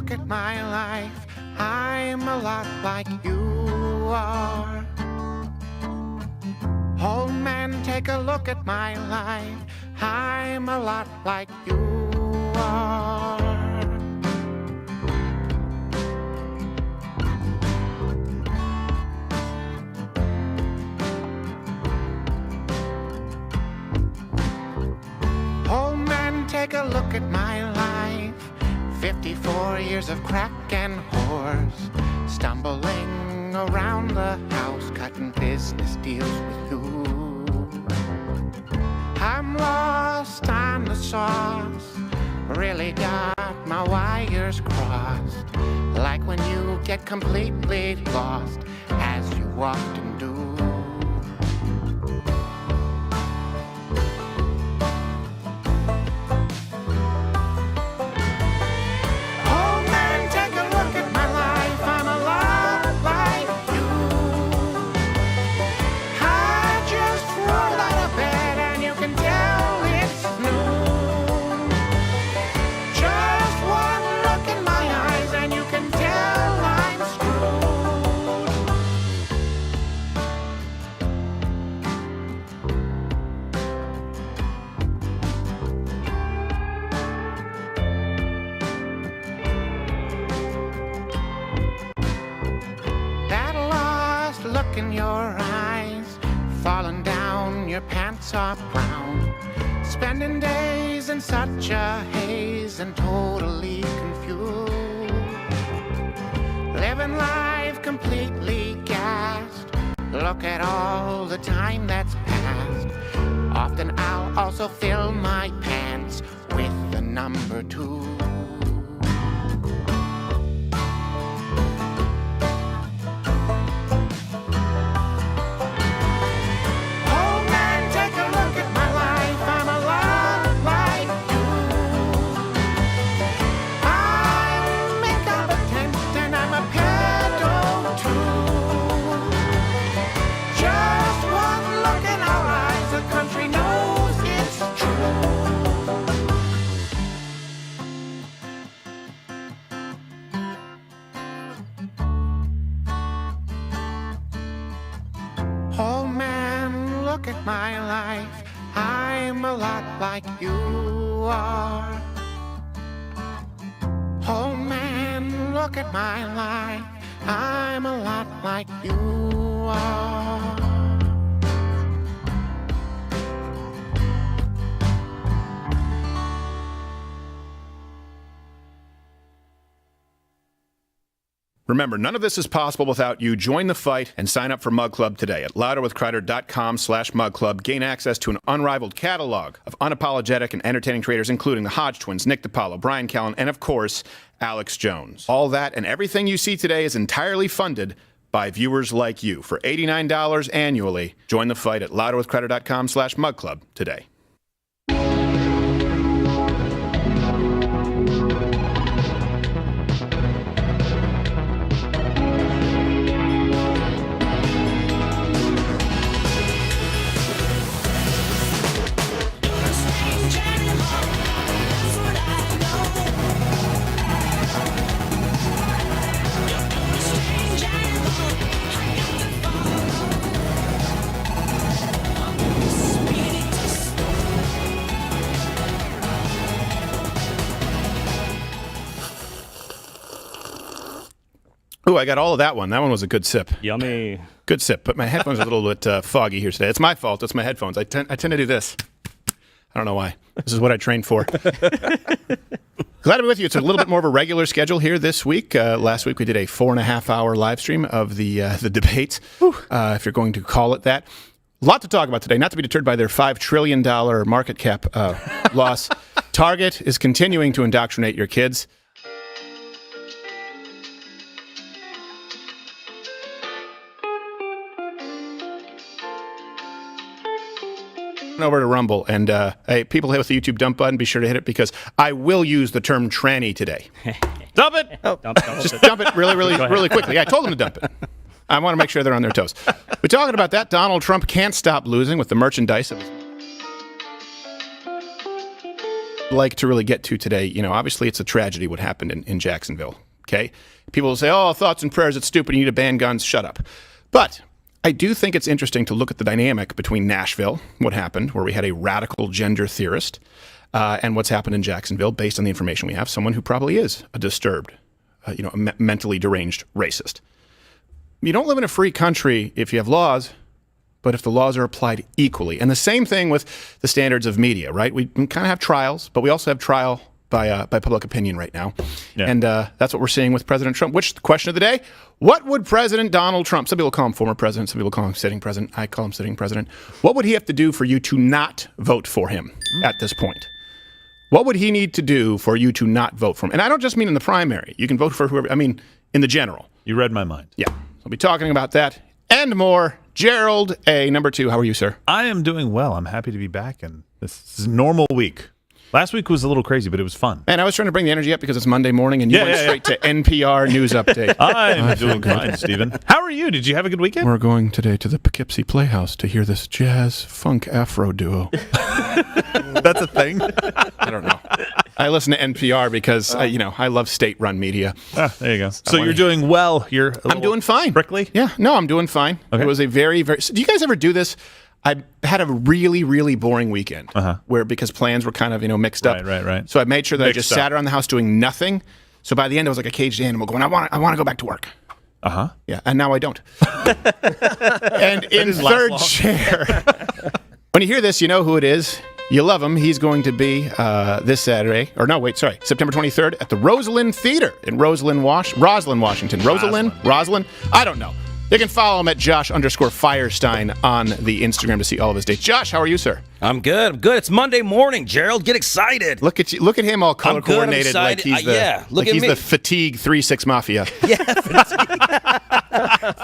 look at my life. I'm a lot like you are. Old man, take a look at my life. I'm a lot like you are. Old man, take a look at my life. 54 years of crack and whores, stumbling around the house, cutting business deals with you. I'm lost on the sauce, really got my wires crossed, like when you get completely lost, as you often do. In your eyes, falling down, your pants are brown, spending days in such a haze and totally confused, living life completely gassed. Look at all the time that's passed. Often I'll also fill my pants with the number 2. Look at my life, I'm a lot like you are. Oh man, look at my life, I'm a lot like you are. Remember, none of this is possible without you. Join the fight and sign up for MugClub today at louderwithkreider.com/MugClub. Gain access to an unrivaled catalog of unapologetic and entertaining traders, including the Hodge twins, Nick DiPaolo, Brian Callen, and of course, Alex Jones. All that and everything you see today is entirely funded by viewers like you. For $89 annually, join the fight at louderwithkreider.com/MugClub today. Ooh, I got all of that one. That one was a good sip. Yummy. Good sip. But my headphones are a little bit foggy here today. It's my fault. It's my headphones. I tend to do this. I don't know why. This is what I trained for. Glad to be with you. It's a little bit more of a regular schedule here this week. Last week we did a 4.5-hour live stream of the debates, if you're going to call it that. A lot to talk about today, not to be deterred by their $5 trillion market cap loss. Target is continuing to indoctrinate your kids. Over to Rumble, and hey, people hit with the YouTube dump button, be sure to hit it because I will use the term tranny today. Dump it! Dump Just dump it really quickly. Yeah, I told them to dump it. I want to make sure they're on their toes. We're talking about that. Donald Trump can't stop losing with the merchandise of his like to really get to today, obviously it's a tragedy what happened in Jacksonville, okay? People will say, oh, thoughts and prayers, it's stupid, you need to ban guns, shut up. But I do think it's interesting to look at the dynamic between Nashville, what happened, where we had a radical gender theorist, and what's happened in Jacksonville, based on the information we have, someone who probably is a disturbed, a mentally deranged racist. You don't live in a free country if you have laws, but if the laws are applied equally. And the same thing with the standards of media, right? We kind of have trials, but we also have trial by public opinion right now. Yeah. And that's what we're seeing with President Trump. Which, the question of the day, what would President Donald Trump, some people call him former president, some people call him sitting president, I call him sitting president, what would he have to do for you to not vote for him at this point? What would he need to do for you to not vote for him? And I don't just mean in the primary. You can vote for whoever, I mean in the general. You read my mind. Yeah. I'll be talking about that and more. Gerald A., number 2. How are you, sir? I am doing well. I'm happy to be back, and this is a normal week. Last week was a little crazy, but it was fun. Man, I was trying to bring the energy up because it's Monday morning, and you went straight to NPR News Update. I'm doing fine, Stephen. How are you? Did you have a good weekend? We're going today to the Poughkeepsie Playhouse to hear this jazz funk afro duo. That's a thing? I don't know. I listen to NPR because, I love state-run media. There you go. So you're doing well. I'm doing fine. Prickly? Yeah. No, I'm doing fine. Okay. It was a very, very... So do you guys ever do this? I had a really, really boring weekend where because plans were kind of, mixed up. Right. So I made sure that I just sat around the house doing nothing. So by the end, I was like a caged animal going, I want to go back to work. Yeah, and now I don't. And in third chair, when you hear this, you know who it is. You love him. He's going to be this Saturday, September 23rd at the Roslyn Theater in Roslyn, Washington. Roslyn? I don't know. You can follow him at Josh_Firestine on the Instagram to see all of his dates. Josh, how are you, sir? I'm good. It's Monday morning, Gerald. Get excited. Look at you. Look at him all color coordinated like he's the Fatigue 3-6 Mafia. Yeah,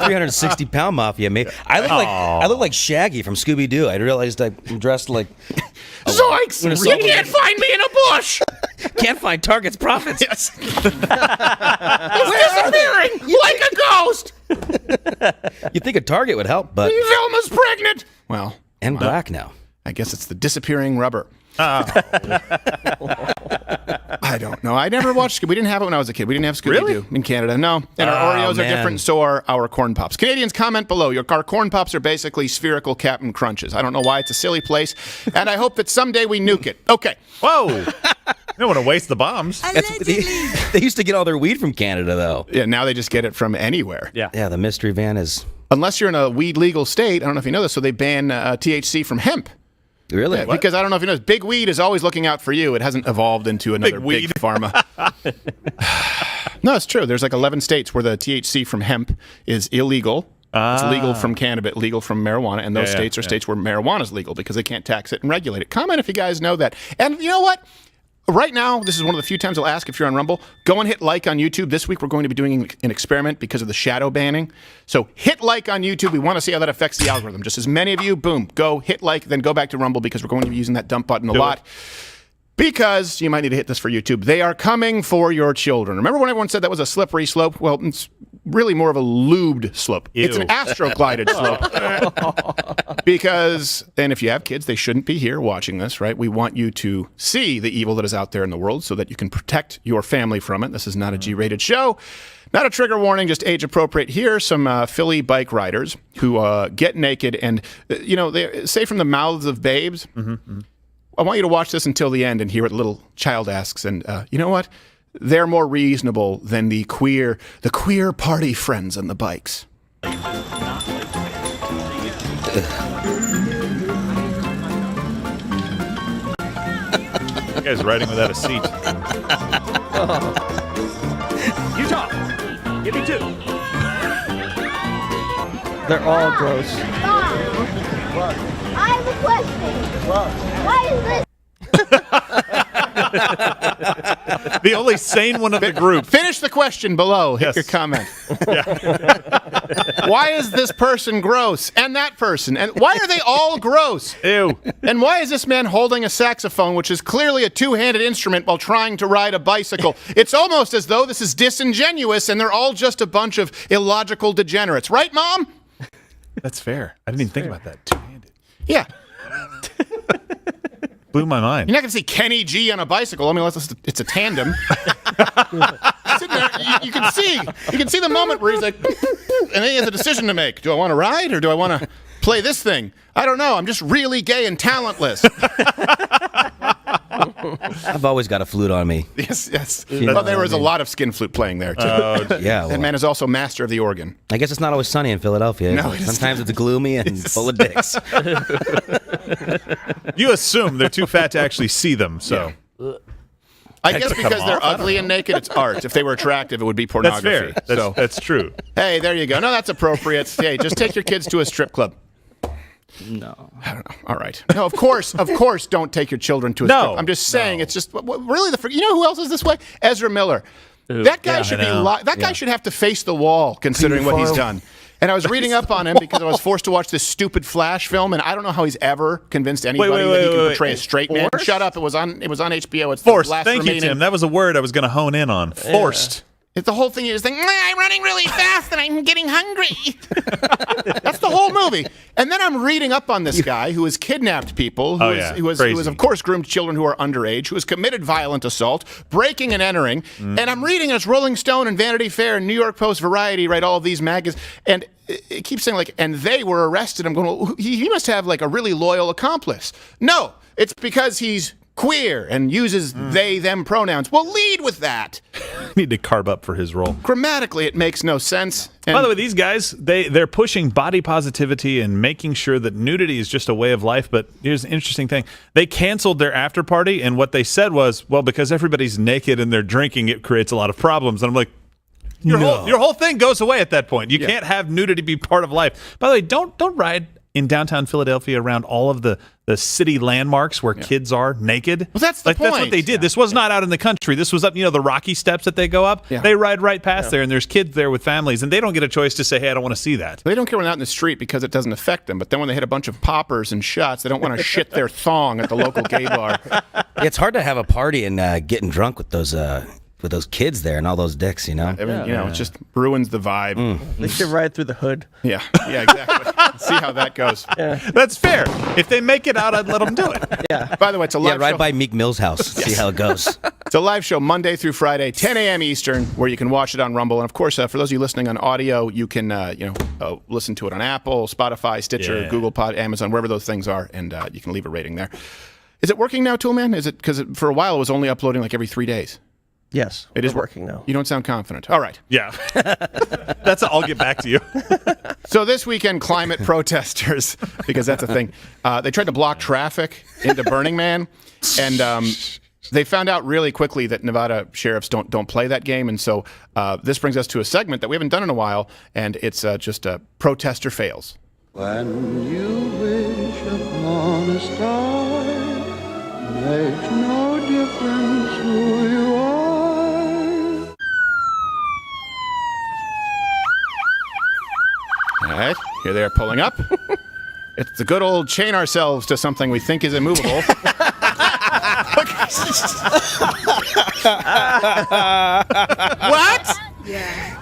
360-pound Mafia, mate. I look like Shaggy from Scooby-Doo. I realized I'm dressed like... Zoinks! You can't find me in a bush! Can't find targets, profits. Yes. He's disappearing like a ghost! You'd think a target would help, but... Velma's pregnant! Well... And black now. I guess it's the disappearing rubber. I don't know. I never watched... We didn't have it when I was a kid. We didn't have Scooby-Doo in Canada. No. And our Oreos are different, so are our Corn Pops. Canadians, comment below. Our Corn Pops are basically spherical Captain Crunches. I don't know why. It's a silly place. And I hope that someday we nuke it. Okay. Whoa. You don't want to waste the bombs. They used to get all their weed from Canada, though. Yeah, now they just get it from anywhere. Yeah, the mystery van is... Unless you're in a weed legal state, I don't know if you know this, so they ban THC from hemp. Really? Yeah, because I don't know if you know this, big weed is always looking out for you. It hasn't evolved into another big pharma. No, it's true. There's like 11 states where the THC from hemp is illegal. It's legal from cannabis, legal from marijuana, and those states are states where marijuana is legal because they can't tax it and regulate it. Comment if you guys know that. And you know what? Right now, this is one of the few times I'll ask if you're on Rumble. Go and hit like on YouTube. This week, we're going to be doing an experiment because of the shadow banning. So hit like on YouTube. We want to see how that affects the algorithm. Just as many of you, boom, go hit like, then go back to Rumble because we're going to be using that dump button a lot. Because you might need to hit this for YouTube. They are coming for your children. Remember when everyone said that was a slippery slope? Well, it's really more of a lubed slope. Ew. It's an astroglided slope. Because, and if you have kids, they shouldn't be here watching this, right? We want you to see the evil that is out there in the world so that you can protect your family from it. This is not a G-rated show. Not a trigger warning, just age appropriate. Here are some Philly bike riders who get naked and, they say from the mouths of babes. I want you to watch this until the end and hear what the little child asks. And you know what? They're more reasonable than the queer party friends on the bikes. You guys riding without a seat. Utah, give me 2. They're all gross. I have a question. Why is this? The only sane one of the group. Finish the question below. Hit your comment. Why is this person gross? And that person? And why are they all gross? Ew. And why is this man holding a saxophone, which is clearly a two-handed instrument, while trying to ride a bicycle? It's almost as though this is disingenuous and they're all just a bunch of illogical degenerates. Right, Mom? That's fair. I didn't even think about that. Two-handed. Yeah. blew my mind. You're not going to see Kenny G on a bicycle. I mean, unless it's a tandem. Sitting there, you can see the moment where he's like, and then he has a decision to make. Do I want to ride or do I want to play this thing? I don't know. I'm just really gay and talentless. I've always got a flute on me. Yes. Well, there was a lot of skin flute playing there, too. Yeah. That man is also master of the organ. I guess it's not always sunny in Philadelphia. No, Sometimes it's gloomy and full of dicks. You assume they're too fat to actually see them, so. I guess because they're ugly and naked, it's art. If they were attractive, it would be That's pornography. fair. That's true. Hey, there you go. No, that's appropriate. Hey, just take your kids to a strip club. No. I don't know. All right. No, of course, don't take your children to a strip. I'm just saying, it's just really you know who else is this way? Ezra Miller. That guy should be. That guy should have to face the wall, considering what he's done. And I was reading up on him because I was forced to watch this stupid Flash film, and I don't know how he's ever convinced anybody that he can portray a straight man. Shut up! It was on HBO. It's Forced. The last Thank you, Tim. That was a word I was going to hone in on. Forced. It's the whole thing. You're just thinking, I'm running really fast and I'm getting hungry. That's the whole movie. And then I'm reading up on this guy who has kidnapped people, who has, of course, groomed children who are underage, who has committed violent assault, breaking and entering. And I'm reading as Rolling Stone and Vanity Fair and New York Post, Variety, right, all of these magazines. And it keeps saying, like, and they were arrested. I'm going, well, he must have, like, a really loyal accomplice. No, it's because he's queer and uses they, them pronouns. Well, lead with that. Need to carb up for his role. Grammatically, it makes no sense. And by the way, these guys, they're pushing body positivity and making sure that nudity is just a way of life. But here's an interesting thing. They canceled their after party, and what they said was, well, because everybody's naked and they're drinking, it creates a lot of problems. And I'm like, your whole thing goes away at that point. You can't have nudity be part of life. By the way, don't ride in downtown Philadelphia around all of the city landmarks where kids are naked. Well, that's the point. That's what they did. This was not out in the country. This was up, the rocky steps that they go up. Yeah. They ride right past there, and there's kids there with families, and they don't get a choice to say, hey, I don't want to see that. They don't care when they're out in the street because it doesn't affect them. But then when they hit a bunch of poppers and shots, they don't want to shit their thong at the local gay bar. It's hard to have a party and getting drunk with those kids there and all those dicks, I mean, it just ruins the vibe. They should ride through the hood. Yeah, exactly. See how that goes. Yeah. That's fair. If they make it out, I'd let them do it. Yeah. By the way, it's a live show. Ride by Meek Mill's house. See how it goes. It's a live show Monday through Friday, 10 a.m. Eastern, where you can watch it on Rumble. And, of course, for those of you listening on audio, you can listen to it on Apple, Spotify, Stitcher, Google Pod, Amazon, wherever those things are, and you can leave a rating there. Is it working now, Toolman? Is it because for a while it was only uploading like every 3 days? Yes, it is working now. You don't sound confident. All right. Yeah. I'll get back to you. So this weekend, climate protesters, because that's a thing, they tried to block traffic into Burning Man, and they found out really quickly that Nevada sheriffs don't play that game. And so this brings us to a segment that we haven't done in a while, and it's just Protester Fails. When you wish upon a star, makes no difference who you are. All right, here they are pulling up. It's the good old chain ourselves to something we think is immovable. What? Yeah.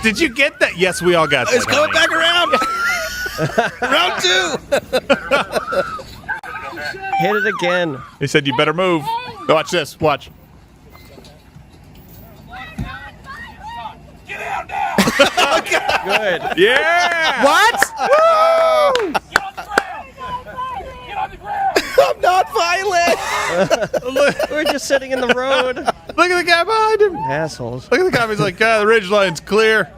Did you get that? Yes, we all got that. It's coming back around. Round 2. Hit it again. They said you better move. Watch this. Watch. Good. Yeah. What? Get on the ground! Get on the ground! I'm not violent. We're just sitting in the road. Look at the guy behind him. Assholes. Look at the guy. He's like, the ridge line's clear.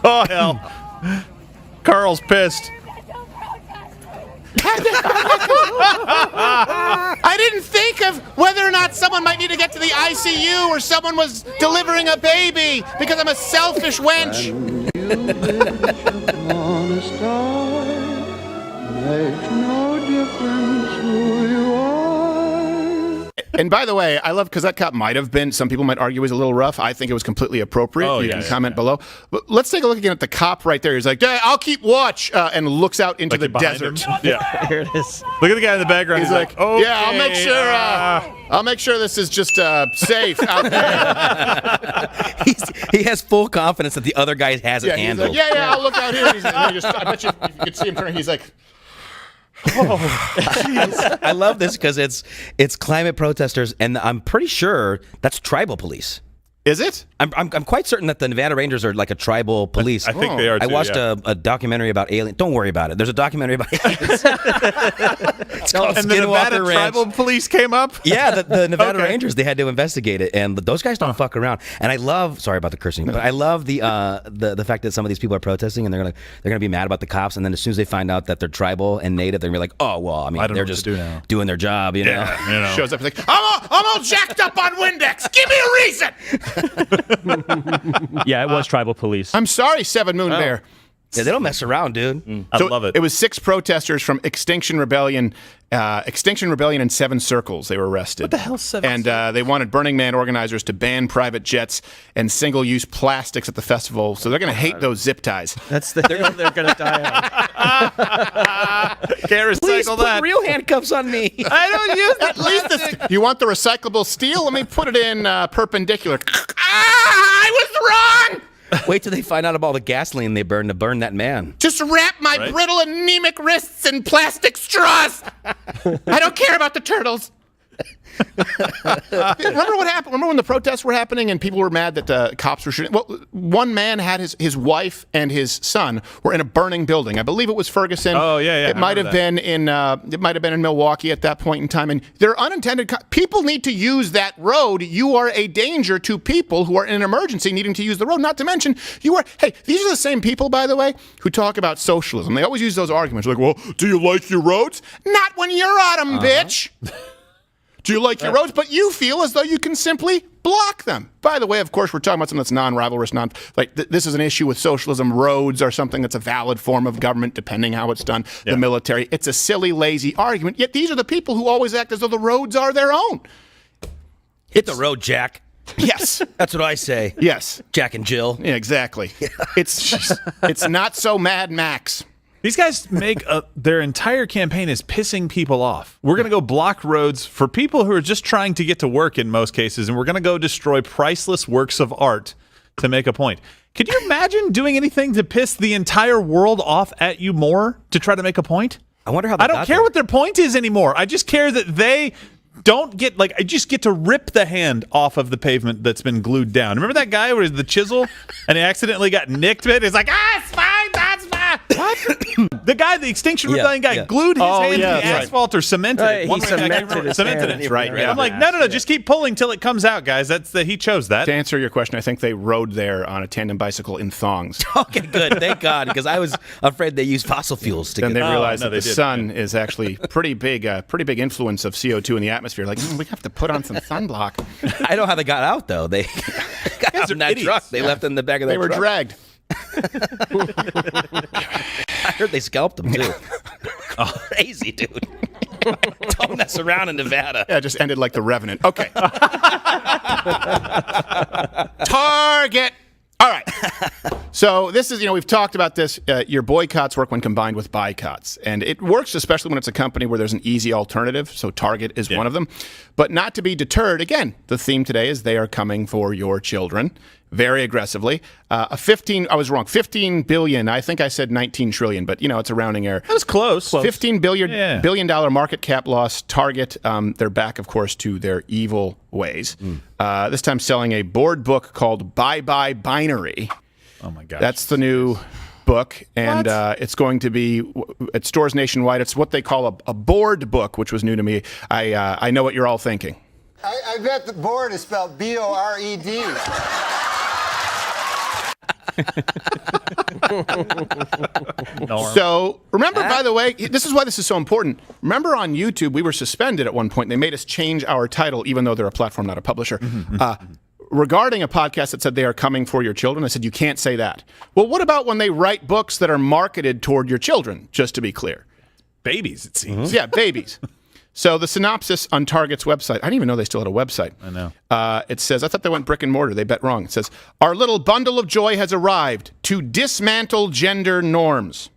Oh, hell. Carl's pissed. I didn't think of whether or not someone might need to get to the ICU or someone was delivering a baby because I'm a selfish wench. When you wish upon a star, makes no difference who you are. And by the way, I love because that cop might have been, some people might argue, was a little rough. I think it was completely appropriate. Oh, you can comment below. But let's take a look again at the cop right there. He's like, I'll keep watch, and looks out into the desert. Yeah. Here it is. Look at the guy in the background. He's like, okay, yeah, I'll make sure this is just safe out there. He has full confidence that the other guy has it He's handled. like, I'll look out here. And I bet you could see him turning. He's like, I love this because it's climate protesters, and I'm pretty sure that's tribal police. Is it? I'm quite certain that the Nevada Rangers are like a tribal police. I think they are. I Too, watched yeah. a documentary about aliens. Don't worry about it. There's a documentary about aliens. It's called And the Nevada Skinwalker Ranch. tribal police came up. Yeah, the Nevada Okay. Rangers, they had to investigate it, and those guys don't fuck around. And I love, sorry about the cursing, but I love the fact that some of these people are protesting, and they're gonna be mad about the cops, and then as soon as they find out that they're tribal and native, they're gonna be like, oh well, I mean, I don't know they're what to just do now. doing their job, you know. Yeah, you know. Shows up and like, I'm all jacked up on Windex. Give me a reason. Yeah, it was tribal police. I'm sorry, Seven Moon Bear. Yeah, they don't mess around, dude. I love it. It was 6 protesters from Extinction Rebellion in 7 circles. They were arrested. What the hell, 7 And they wanted Burning Man organizers to ban private jets and single-use plastics at the festival. So they're going to hate those zip ties. That's the hill they're going to die on. Can't Please recycle put that. real handcuffs on me. I don't use that. At least this, you want the recyclable steel? Let me put it in perpendicular. I was wrong. Wait till they find out about all the gasoline they burn to burn that man. Just wrap my Right. brittle anemic wrists in plastic straws. I don't care about the turtles. Remember what happened? Remember when the protests were happening and people were mad that the cops were shooting? Well, one man had his wife and his son were in a burning building. I believe it was Ferguson. Oh, yeah. It I might have remember been in Milwaukee at that point in time. And there are unintended. People need to use that road. You are a danger to people who are in an emergency needing to use the road. Not to mention, you are. Hey, these are the same people, by the way, who talk about socialism. They always use those arguments like, "Well, do you like your roads? Not when you're on them, bitch." Do you like your roads? But you feel as though you can simply block them. By the way, of course, we're talking about something that's non-rivalrous, this is an issue with socialism. Roads are something that's a valid form of government, depending how it's done. Yeah. The military, it's a silly, lazy argument. Yet these are the people who always act as though the roads are their own. Hit the road, Jack. Yes. That's what I say. Yes. Jack and Jill. Yeah, exactly. It's not so Mad Max. These guys make their entire campaign is pissing people off. We're going to go block roads for people who are just trying to get to work in most cases, and we're going to go destroy priceless works of art to make a point. Could you imagine doing anything to piss the entire world off at you more to try to make a point? I wonder how they I don't got care there. what their point is anymore. I just care that they don't get, I just get to rip the hand off of the pavement that's been glued down. Remember that guy with the chisel and he accidentally got nicked it? He's like, it's fine, that's fine. What? The guy, the Extinction Rebellion guy, glued his hand to the asphalt or cemented it. He cemented his hand. That's right. I'm like, no, just keep pulling till it comes out, guys. He chose that. To answer your question, I think they rode there on a tandem bicycle in thongs. Okay, good. Thank God, because I was afraid they used fossil fuels to Then get they realized no, that they the did. sun is actually pretty big influence of CO2 in the atmosphere. Like, we have to put on some sunblock. I know how they got out, though. They got out in that idiots. truck. They left in the back of that They were truck. dragged. I heard they scalped them, too. Crazy, dude. Don't mess around in Nevada. Yeah, it just ended like The Revenant. Okay. Target. All right. So this is, we've talked about this. Your boycotts work when combined with boycotts. And it works especially when it's a company where there's an easy alternative. So Target is one of them. But not to be deterred, again, the theme today is they are coming for your children very aggressively. I was wrong. 15 billion. I think I said 19 trillion, but, it's a rounding error. That was close. $15 billion market cap loss. Target, they're back, of course, to their evil ways. This time selling a board book called Bye Bye Binary. Oh, my gosh. That's the new book, and it's going to be at stores nationwide. It's what they call a board book, which was new to me. I know what you're all thinking. I bet the board is spelled B-O-R-E-D. So remember, by the way, this is why this is so important. Remember on YouTube, we were suspended at one point. They made us change our title, even though they're a platform, not a publisher. Regarding a podcast that said they are coming for your children, I said, you can't say that. Well, what about when they write books that are marketed toward your children, just to be clear? Babies, it seems. Yeah, babies. So the synopsis on Target's website, I didn't even know they still had a website. I know. It says, I thought they went brick and mortar. They bet wrong. It says, our little bundle of joy has arrived to dismantle gender norms.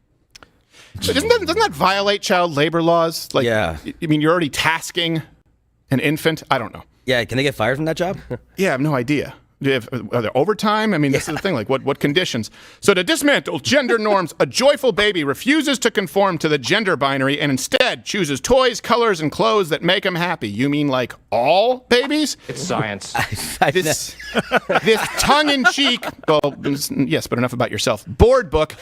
So doesn't that violate child labor laws? Yeah. I mean, you're already tasking an infant. I don't know. Yeah, can they get fired from that job? Yeah, I have no idea. Are there overtime? I mean, this is the thing. Like, what conditions? So to dismantle gender norms, a joyful baby refuses to conform to the gender binary and instead chooses toys, colors, and clothes that make him happy. You mean like all babies? It's science. This tongue-in-cheek, well, yes, but enough about yourself. Board book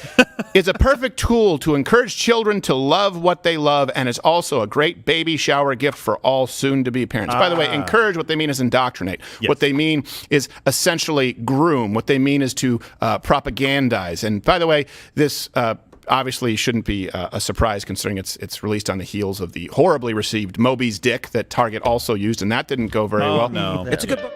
is a perfect tool to encourage children to love what they love and is also a great baby shower gift for all soon-to-be parents. By the way, encourage, what they mean is indoctrinate. Yes. What they mean is essentially groom. What they mean is to propagandize. And by the way, this obviously shouldn't be a surprise considering it's released on the heels of the horribly received Moby's Dick that Target also used, and that didn't go very well. No. It's a good book.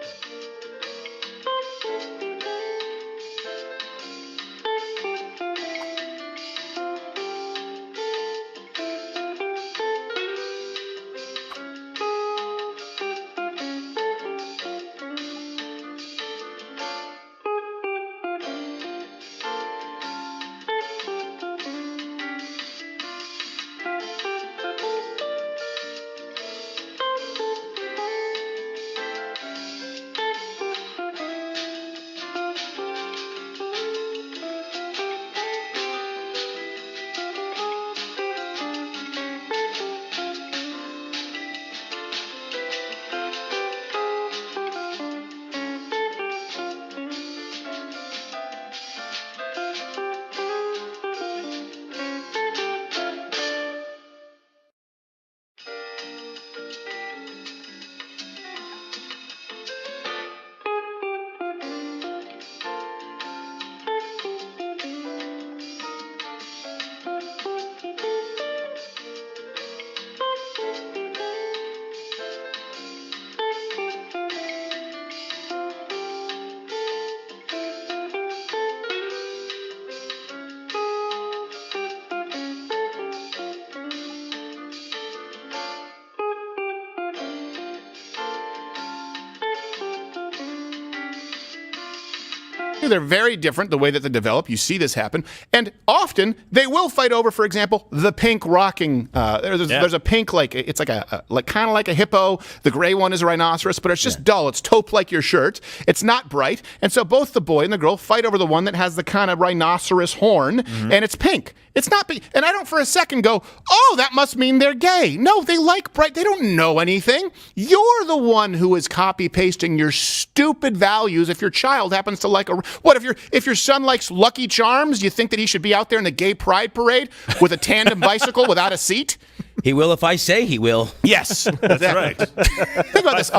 They're very different the way that they develop. You see this happen. And often they will fight over, for example, the pink rocking. There's a pink, it's like kind of like a hippo. The gray one is a rhinoceros, but it's just dull. It's taupe like your shirt. It's not bright. And so both the boy and the girl fight over the one that has the kind of rhinoceros horn, and it's pink. It's not big. And I don't for a second go, oh, that must mean they're gay. No, they like bright. They don't know anything. You're the one who is copy pasting your stupid values if your child happens to like what if your son likes Lucky Charms, you think that he should be out there in the gay pride parade with a tandem bicycle without a seat? He will if I say he will. Yes. That's right. Think about this,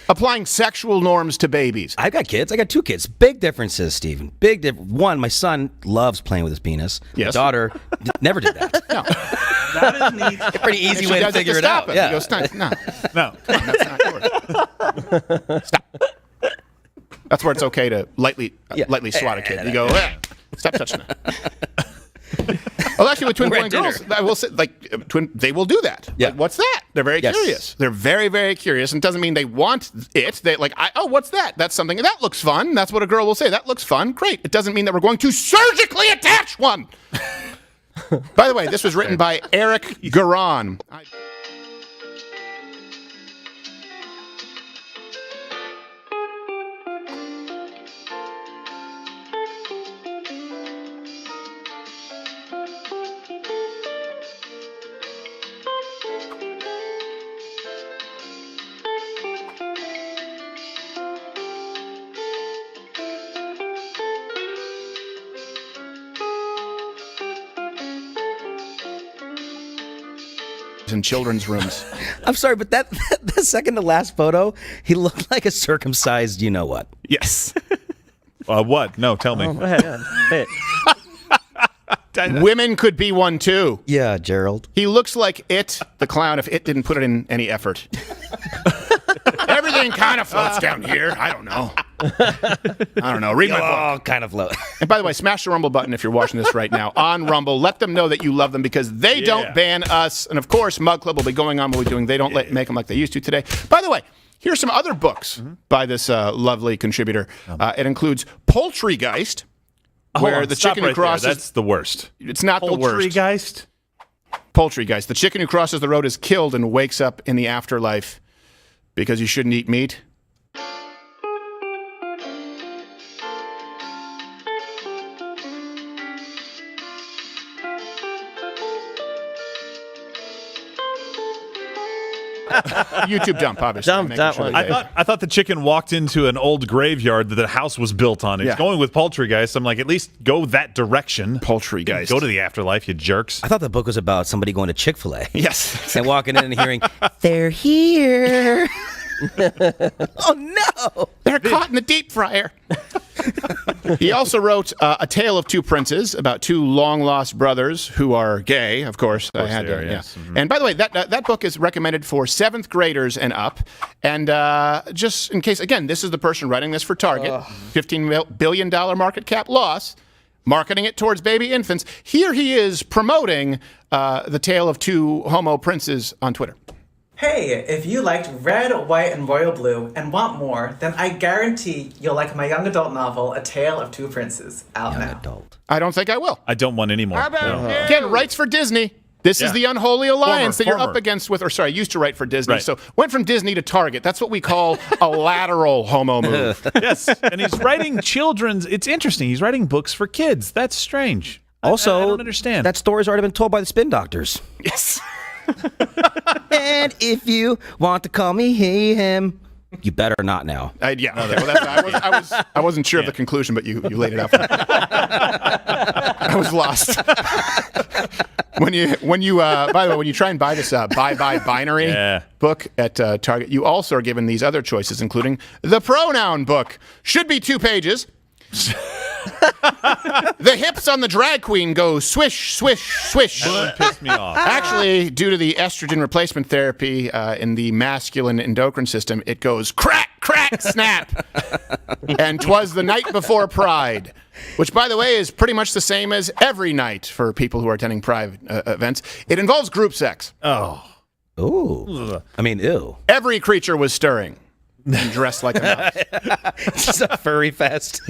applying sexual norms to babies. I've got kids. I got 2 kids. Big differences, Stephen. Big difference. One, my son loves playing with his penis. Yes. My daughter never did that. No. That is neat. A pretty easy way to figure it out. Yeah. He goes, no. No. That's not yours. Stop. That's where it's okay to lightly swat a kid. You go, stop touching that. Well, actually, with twin boy and girls, I will say, they will do that. Yeah. Like, what's that? They're very curious. They're very, very curious, and it doesn't mean they want it. They what's that? That's something that looks fun. That's what a girl will say. That looks fun. Great. It doesn't mean that we're going to surgically attach one. By the way, this was written by Eric Garon. In children's rooms. I'm sorry, but that second to last photo, he looked like a circumcised you-know-what. Yes. What? No, tell me. Go ahead. Hey. Women could be one too. Yeah, Gerald. He looks like It, the clown, if It didn't put it in any effort. Everything kind of floats down here. I don't know. Read my book. Kind of float. And by the way, smash the Rumble button if you're watching this right now on Rumble. Let them know that you love them because they don't ban us. And of course, MugClub will be going on what we're doing. They don't make them like they used to today. By the way, here's some other books by this lovely contributor. It includes Poultrygeist, where the chicken who crosses. That's the worst. It's not the worst. Poultrygeist? Poultrygeist. The chicken who crosses the road is killed and wakes up in the afterlife because you shouldn't eat meat. YouTube dump, obviously. Dump making that sure one. they- I thought the chicken walked into an old graveyard that the house was built on. It's Yeah. going with Poultrygeist. I'm like, at least go that direction. Poultrygeist. Go to the afterlife, you jerks. I thought the book was about somebody going to Chick-fil-A. Yes. And walking in and hearing, they're here. Oh, no. They're caught in the deep fryer. He also wrote A Tale of Two Princes about two long-lost brothers who are gay, of course. they are, yes. Mm-hmm. And by the way, that book is recommended for 7th graders and up. And just in case, again, this is the person writing this for Target. $15 billion market cap loss. Marketing it towards baby infants. Here he is promoting The Tale of Two Homo Princes on Twitter. Hey, if you liked red, white, and royal blue and want more, then I guarantee you'll like my young adult novel, A Tale of Two Princes, out now. Adult. I don't think I will. I don't want any more. Again, writes for Disney. This is the unholy alliance that you're up against with, or sorry, used to write for Disney. Right. So went from Disney to Target. That's what we call a lateral homo move. Yes, and he's writing children's. It's interesting. He's writing books for kids. That's strange. Also, I don't understand. That story's already been told by the Spin Doctors. Yes. And if you want to call me he, him, you better not now. Yeah. Okay. Well, I wasn't sure of the conclusion, but you laid it out for me. I was lost. When you by the way, when you try and buy this Bye Bye Binary book at Target, you also are given these other choices, including the pronoun book. Should be 2 pages. The hips on the drag queen go swish, swish, swish. That one pissed me off. Actually, due to the estrogen replacement therapy in the masculine endocrine system, it goes crack, crack, snap. And 'twas the night before Pride, which, by the way, is pretty much the same as every night for people who are attending Pride events. It involves group sex. Oh. Ooh. I mean, ew. Every creature was stirring and dressed like a mouse. It's a furry fest.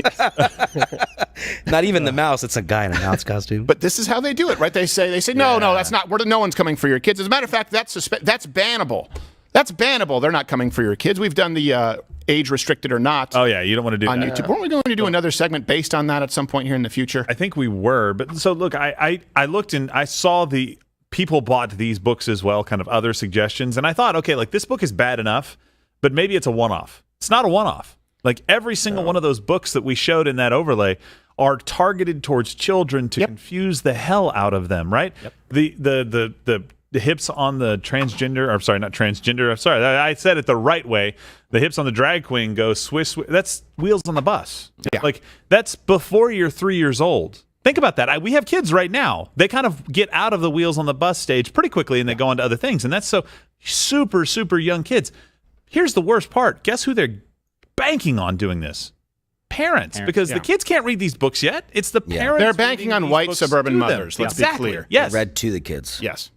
Not even the mouse. It's a guy in a mouse costume. But this is how they do it, right? They say, no, that's not. No one's coming for your kids. As a matter of fact, that's bannable. That's bannable. They're not coming for your kids. We've done the age restricted or not. Oh yeah, you don't want to do on that. YouTube. Weren't we going to do another segment based on that at some point here in the future? I think we were, but so look, I looked and I saw the people bought these books as well, kind of other suggestions, and I thought, okay, like this book is bad enough, but maybe it's a one-off. It's not a one-off. Like every single one of those books that we showed in that overlay are targeted towards children to confuse the hell out of them, right? Yep. The hips on the transgender, or sorry, not transgender. I'm sorry, I said it the right way. The hips on the drag queen go swish. That's Wheels on the Bus. Yeah. Like that's before you're 3 years old. Think about that. We have kids right now. They kind of get out of the Wheels on the Bus stage pretty quickly, and they go on to other things. And that's so super, super young kids. Here's the worst part. Guess who they're banking on doing this? Parents, because the kids can't read these books yet. It's the parents. They're banking on white suburban mothers. Let's be clear. Yes. Read to the kids. Yes.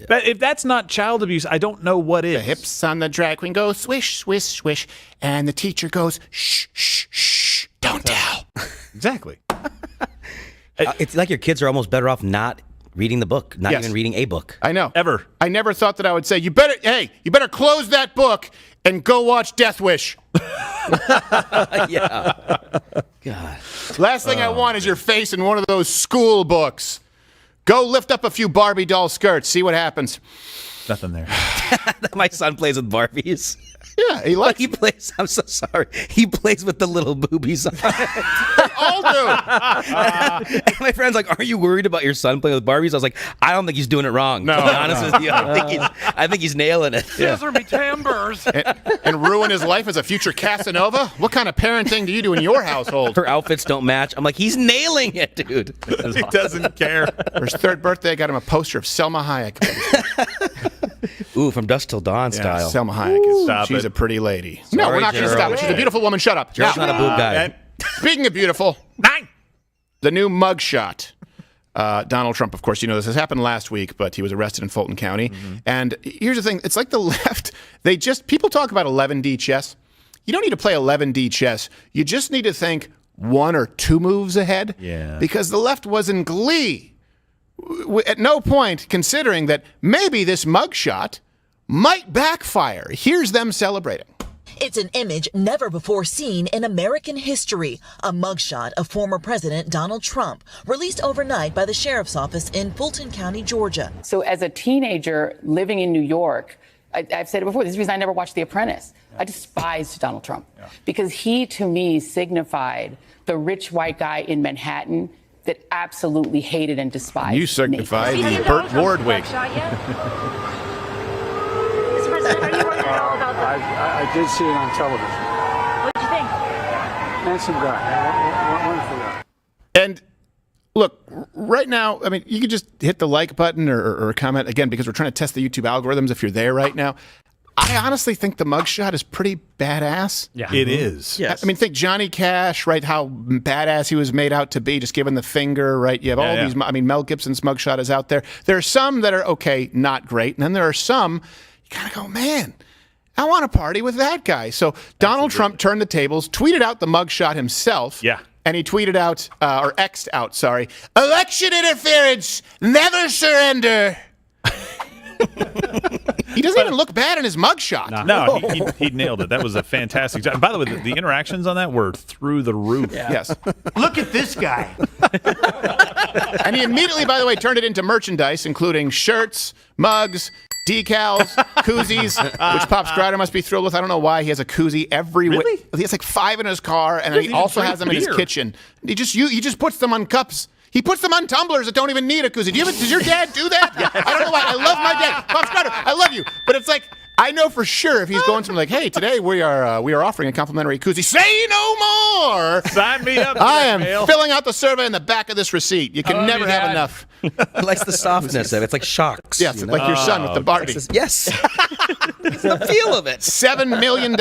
But if that's not child abuse, I don't know what is. The hips on the drag queen go swish, swish, swish, and the teacher goes shh, shh, shh, don't tell. Exactly. It's like your kids are almost better off not reading the book, not even reading a book. I know. Ever. I never thought that I would say, you better close that book and go watch Death Wish. Yeah. God. Last thing I want is your face in one of those school books. Go lift up a few Barbie doll skirts. See what happens. Nothing there. My son plays with Barbies. Yeah, he likes. He plays. I'm so sorry. He plays with the little boobies on it. All do. And my friend's like, "Are you worried about your son playing with Barbies?" I was like, "I don't think he's doing it wrong. No, to be honest with you, I think he's nailing it." Scissor me timbers. and ruin his life as a future Casanova? What kind of parenting do you do in your household? Her outfits don't match. I'm like, he's nailing it, dude. He doesn't care. For his 3rd birthday, I got him a poster of Selma Hayek. Ooh, from Dusk Till Dawn style. Selma Hayek. Stop She's it. a pretty lady. No, we're not going to Gerald. stop it. She's a beautiful woman. Shut up. Gerald's not a boob guy. And speaking of beautiful, the new mugshot. Donald Trump, of course, you know this has happened last week, but he was arrested in Fulton County. Mm-hmm. And here's the thing. It's like the left. People talk about 11D chess. You don't need to play 11D chess. You just need to think 1 or 2 moves ahead. Yeah. Because the left was in glee at no point considering that maybe this mugshot might backfire. Here's them celebrating. It's an image never before seen in American history. A mugshot of former President Donald Trump, released overnight by the sheriff's office in Fulton County, Georgia. So as a teenager living in New York, I've said it before. This is the reason I never watched The Apprentice. I despised Donald Trump because he, to me, signified the rich white guy in Manhattan that absolutely hated and despised You signified the Burt Ward wig. I did see it on television. What did you think? Handsome guy. Wonderful guy. And look, right now, I mean, you can just hit the like button or comment again because we're trying to test the YouTube algorithms if you're there right now. I honestly think the mugshot is pretty badass. Yeah, it is. Yes. I mean, think Johnny Cash, right? How badass he was made out to be, just giving the finger, right? You have all these. I mean, Mel Gibson's mugshot is out there. There are some that are okay, not great, and then there are some you kind of go, man, I want to party with that guy. So Donald Trump turned the tables, tweeted out the mugshot himself. Yeah. And he tweeted out, or X'd out, sorry, election interference, never surrender. He doesn't even look bad in his mugshot. No, he nailed it. That was a fantastic job. By the way, the interactions on that were through the roof. Yeah. Yes. Look at this guy. And he immediately, by the way, turned it into merchandise, including shirts, mugs, decals, koozies, which Pop Strider must be thrilled with. I don't know why he has a koozie every Really? He has like 5 in his car, and then he also has them in his kitchen. He just puts them on cups. He puts them on tumblers that don't even need a koozie. Does your dad do that? I don't know why. I love my dad. Pop Strider, I love you. But it's like, I know for sure if he's going to like, hey, today we are offering a complimentary koozie. Say no more. Sign me up. I am filling out the survey in the back of this receipt. You can never have enough. He likes the softness of it. It's like shocks. Yes, you know? like your son with the Barbie. Yes. It's the feel of it. $7 million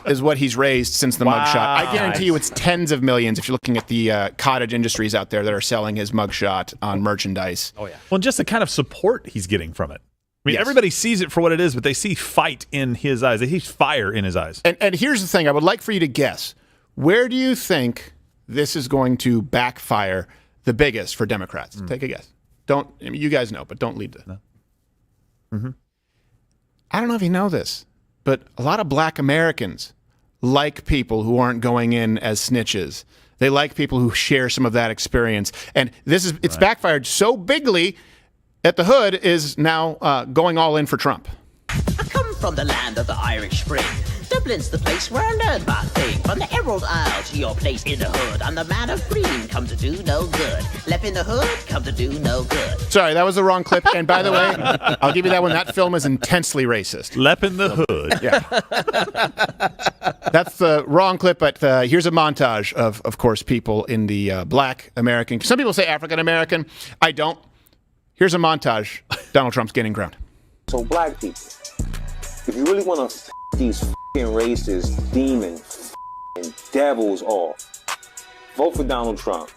is what he's raised since the mugshot. I guarantee you it's tens of millions if you're looking at the cottage industries out there that are selling his mugshot on merchandise. Oh, yeah. Well, just the kind of support he's getting from it. I mean, everybody sees it for what it is, but they see fight in his eyes. They see fire in his eyes. And here's the thing. I would like for you to guess. Where do you think this is going to backfire the biggest for Democrats? Take a guess. You guys know, but don't lead to. No. Mm-hmm. I don't know if you know this, but a lot of black Americans like people who aren't going in as snitches. They like people who share some of that experience. And it's backfired so bigly that the hood is now going all in for Trump. I come from the land of the Irish Spring. Dublin's the place where I learned my thing. From the Emerald Isle to your place in the hood. I'm the man of green, come to do no good. Left in the hood, come to do no good. Sorry, that was the wrong clip. And by the way, I'll give you that one. That film is intensely racist. Lep in the hood. Yeah. That's the wrong clip, but here's a montage of course, people in the black American. Some people say African American. I don't. Here's a montage. Donald Trump's gaining ground. So black people, if you really want to these racist demons and devils off, vote for Donald Trump.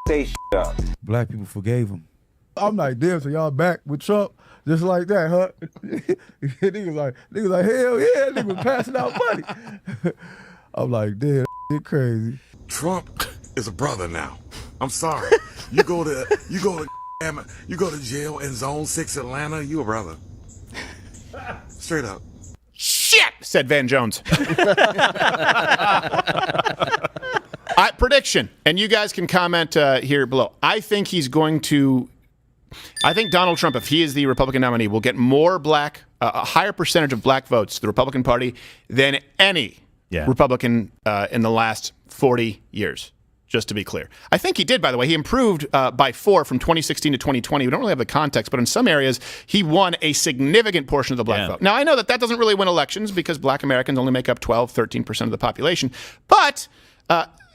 Say shit up. Black people forgave him. I'm like, damn, so y'all back with Trump just like that, huh? niggas like, hell yeah, niggas was passing out money. I'm like, damn, shit crazy. Trump is a brother now. I'm sorry. You go to jail in Zone 6 Atlanta, you a brother. Straight up. Shit, said Van Jones. Prediction, and you guys can comment here below. I think Donald Trump, if he is the Republican nominee, will get more black, a higher percentage of black votes to the Republican Party than any Republican in the last 40 years. Just to be clear. I think he did, by the way. He improved by 4 from 2016 to 2020. We don't really have the context, but in some areas, he won a significant portion of the black vote. Now, I know that doesn't really win elections because black Americans only make up 12, 13% of the population. But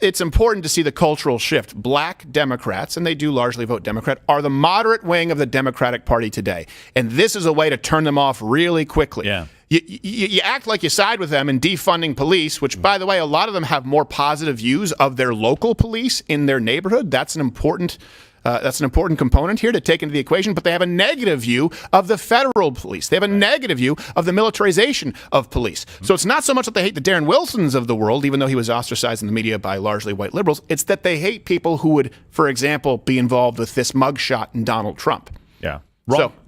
it's important to see the cultural shift. Black Democrats, and they do largely vote Democrat, are the moderate wing of the Democratic Party today. And this is a way to turn them off really quickly. Yeah. You act like you side with them in defunding police, which, by the way, a lot of them have more positive views of their local police in their neighborhood. That's an important component here to take into the equation. But they have a negative view of the federal police. They have a negative view of the militarization of police. So it's not so much that they hate the Darren Wilsons of the world, even though he was ostracized in the media by largely white liberals. It's that they hate people who would, for example, be involved with this mugshot in Donald Trump. Yeah.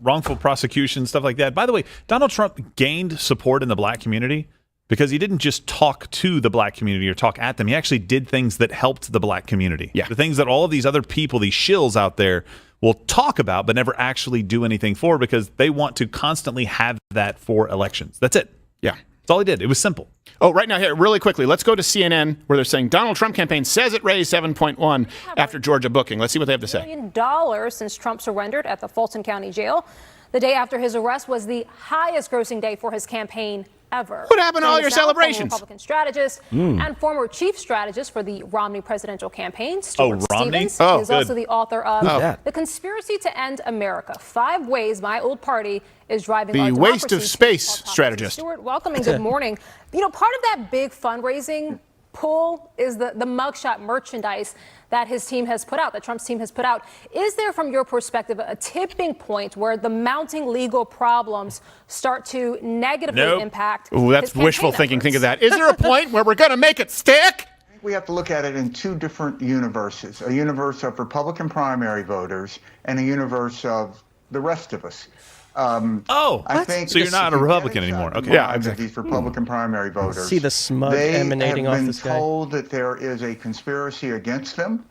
Wrongful prosecution, stuff like that. By the way, Donald Trump gained support in the black community because he didn't just talk to the black community or talk at them. He actually did things that helped the black community. Yeah. The things that all of these other people, these shills out there, will talk about but never actually do anything for, because they want to constantly have that for elections. That's it. Yeah. That's all he did. It was simple. Oh, right now, here, really quickly, let's go to CNN, where they're saying Donald Trump campaign says it raised 7.1 after Georgia booking. Let's see what they have to say. $1 million since Trump surrendered at the Fulton County Jail. The day after his arrest was the highest grossing day for his campaign ever. What happened to all your Former celebrations? Republican strategist and former chief strategist for the Romney presidential campaign, Stuart Romney? Stevens, Oh, is good. also the author of that? The Conspiracy to End America: 5 Ways My Old Party is Driving Our The Democracy. waste of space I'll talk to strategist. Stuart, welcome and good morning. You know, part of that big fundraising pull is the mugshot merchandise that his team has put out, that Trump's team has put out. Is there, from your perspective, a tipping point where the mounting legal problems start to negatively impact Ooh, that's his wishful campaign thinking. efforts? Think of that. Is there a point where we're going to make it stick? We have to look at it in 2 different universes, a universe of Republican primary voters and a universe of the rest of us. I think so you're not a Republican anymore. Okay. Yeah, exactly. These Republican primary voters. See the smug they emanating have off been this guy. told that there is a conspiracy against them,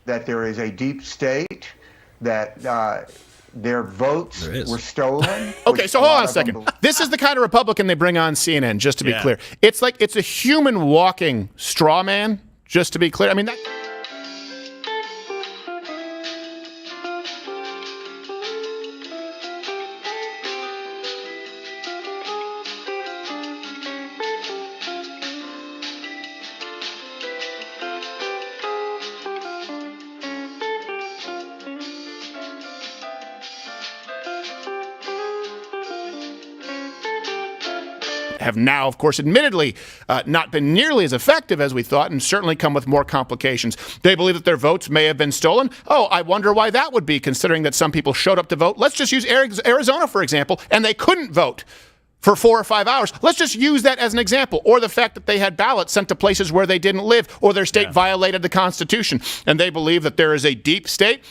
that there is a deep state, that their votes were stolen. Okay, so hold on a second. This is the kind of Republican they bring on CNN, just to be clear. It's like it's a human walking straw man, just to be clear. I mean, that. Have now, of course, admittedly not been nearly as effective as we thought, and certainly come with more complications. They believe that their votes may have been stolen. Oh, I wonder why that would be, considering that some people showed up to vote. Let's just use Arizona, for example, and they couldn't vote for 4 or 5 hours. Let's just use that as an example. Or the fact that they had ballots sent to places where they didn't live, or their state violated the Constitution, and they believe that there is a deep state.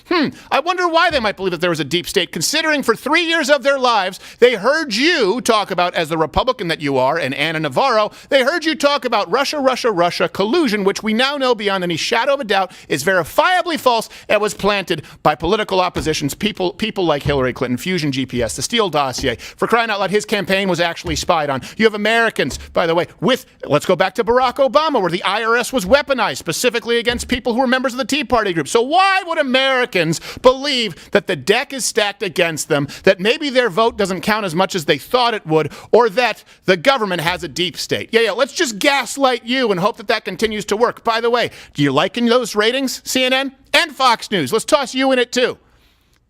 I wonder why they might believe that there was a deep state, considering for 3 years of their lives, they heard you talk about, as the Republican that you are, and Anna Navarro, they heard you talk about Russia collusion, which we now know beyond any shadow of a doubt is verifiably false and was planted by political oppositions, people like Hillary Clinton, Fusion GPS, the Steele dossier. For crying out loud, his campaign was actually spied on. You have Americans, by the way, let's go back to Barack Obama, where the IRS was weaponized specifically against people who were members of the Tea Party group. So why would Americans believe that the deck is stacked against them, that maybe their vote doesn't count as much as they thought it would, or that the government has a deep state? Yeah, let's just gaslight you and hope that that continues to work. By the way, do you liking those ratings, CNN? And Fox News. Let's toss you in it, too.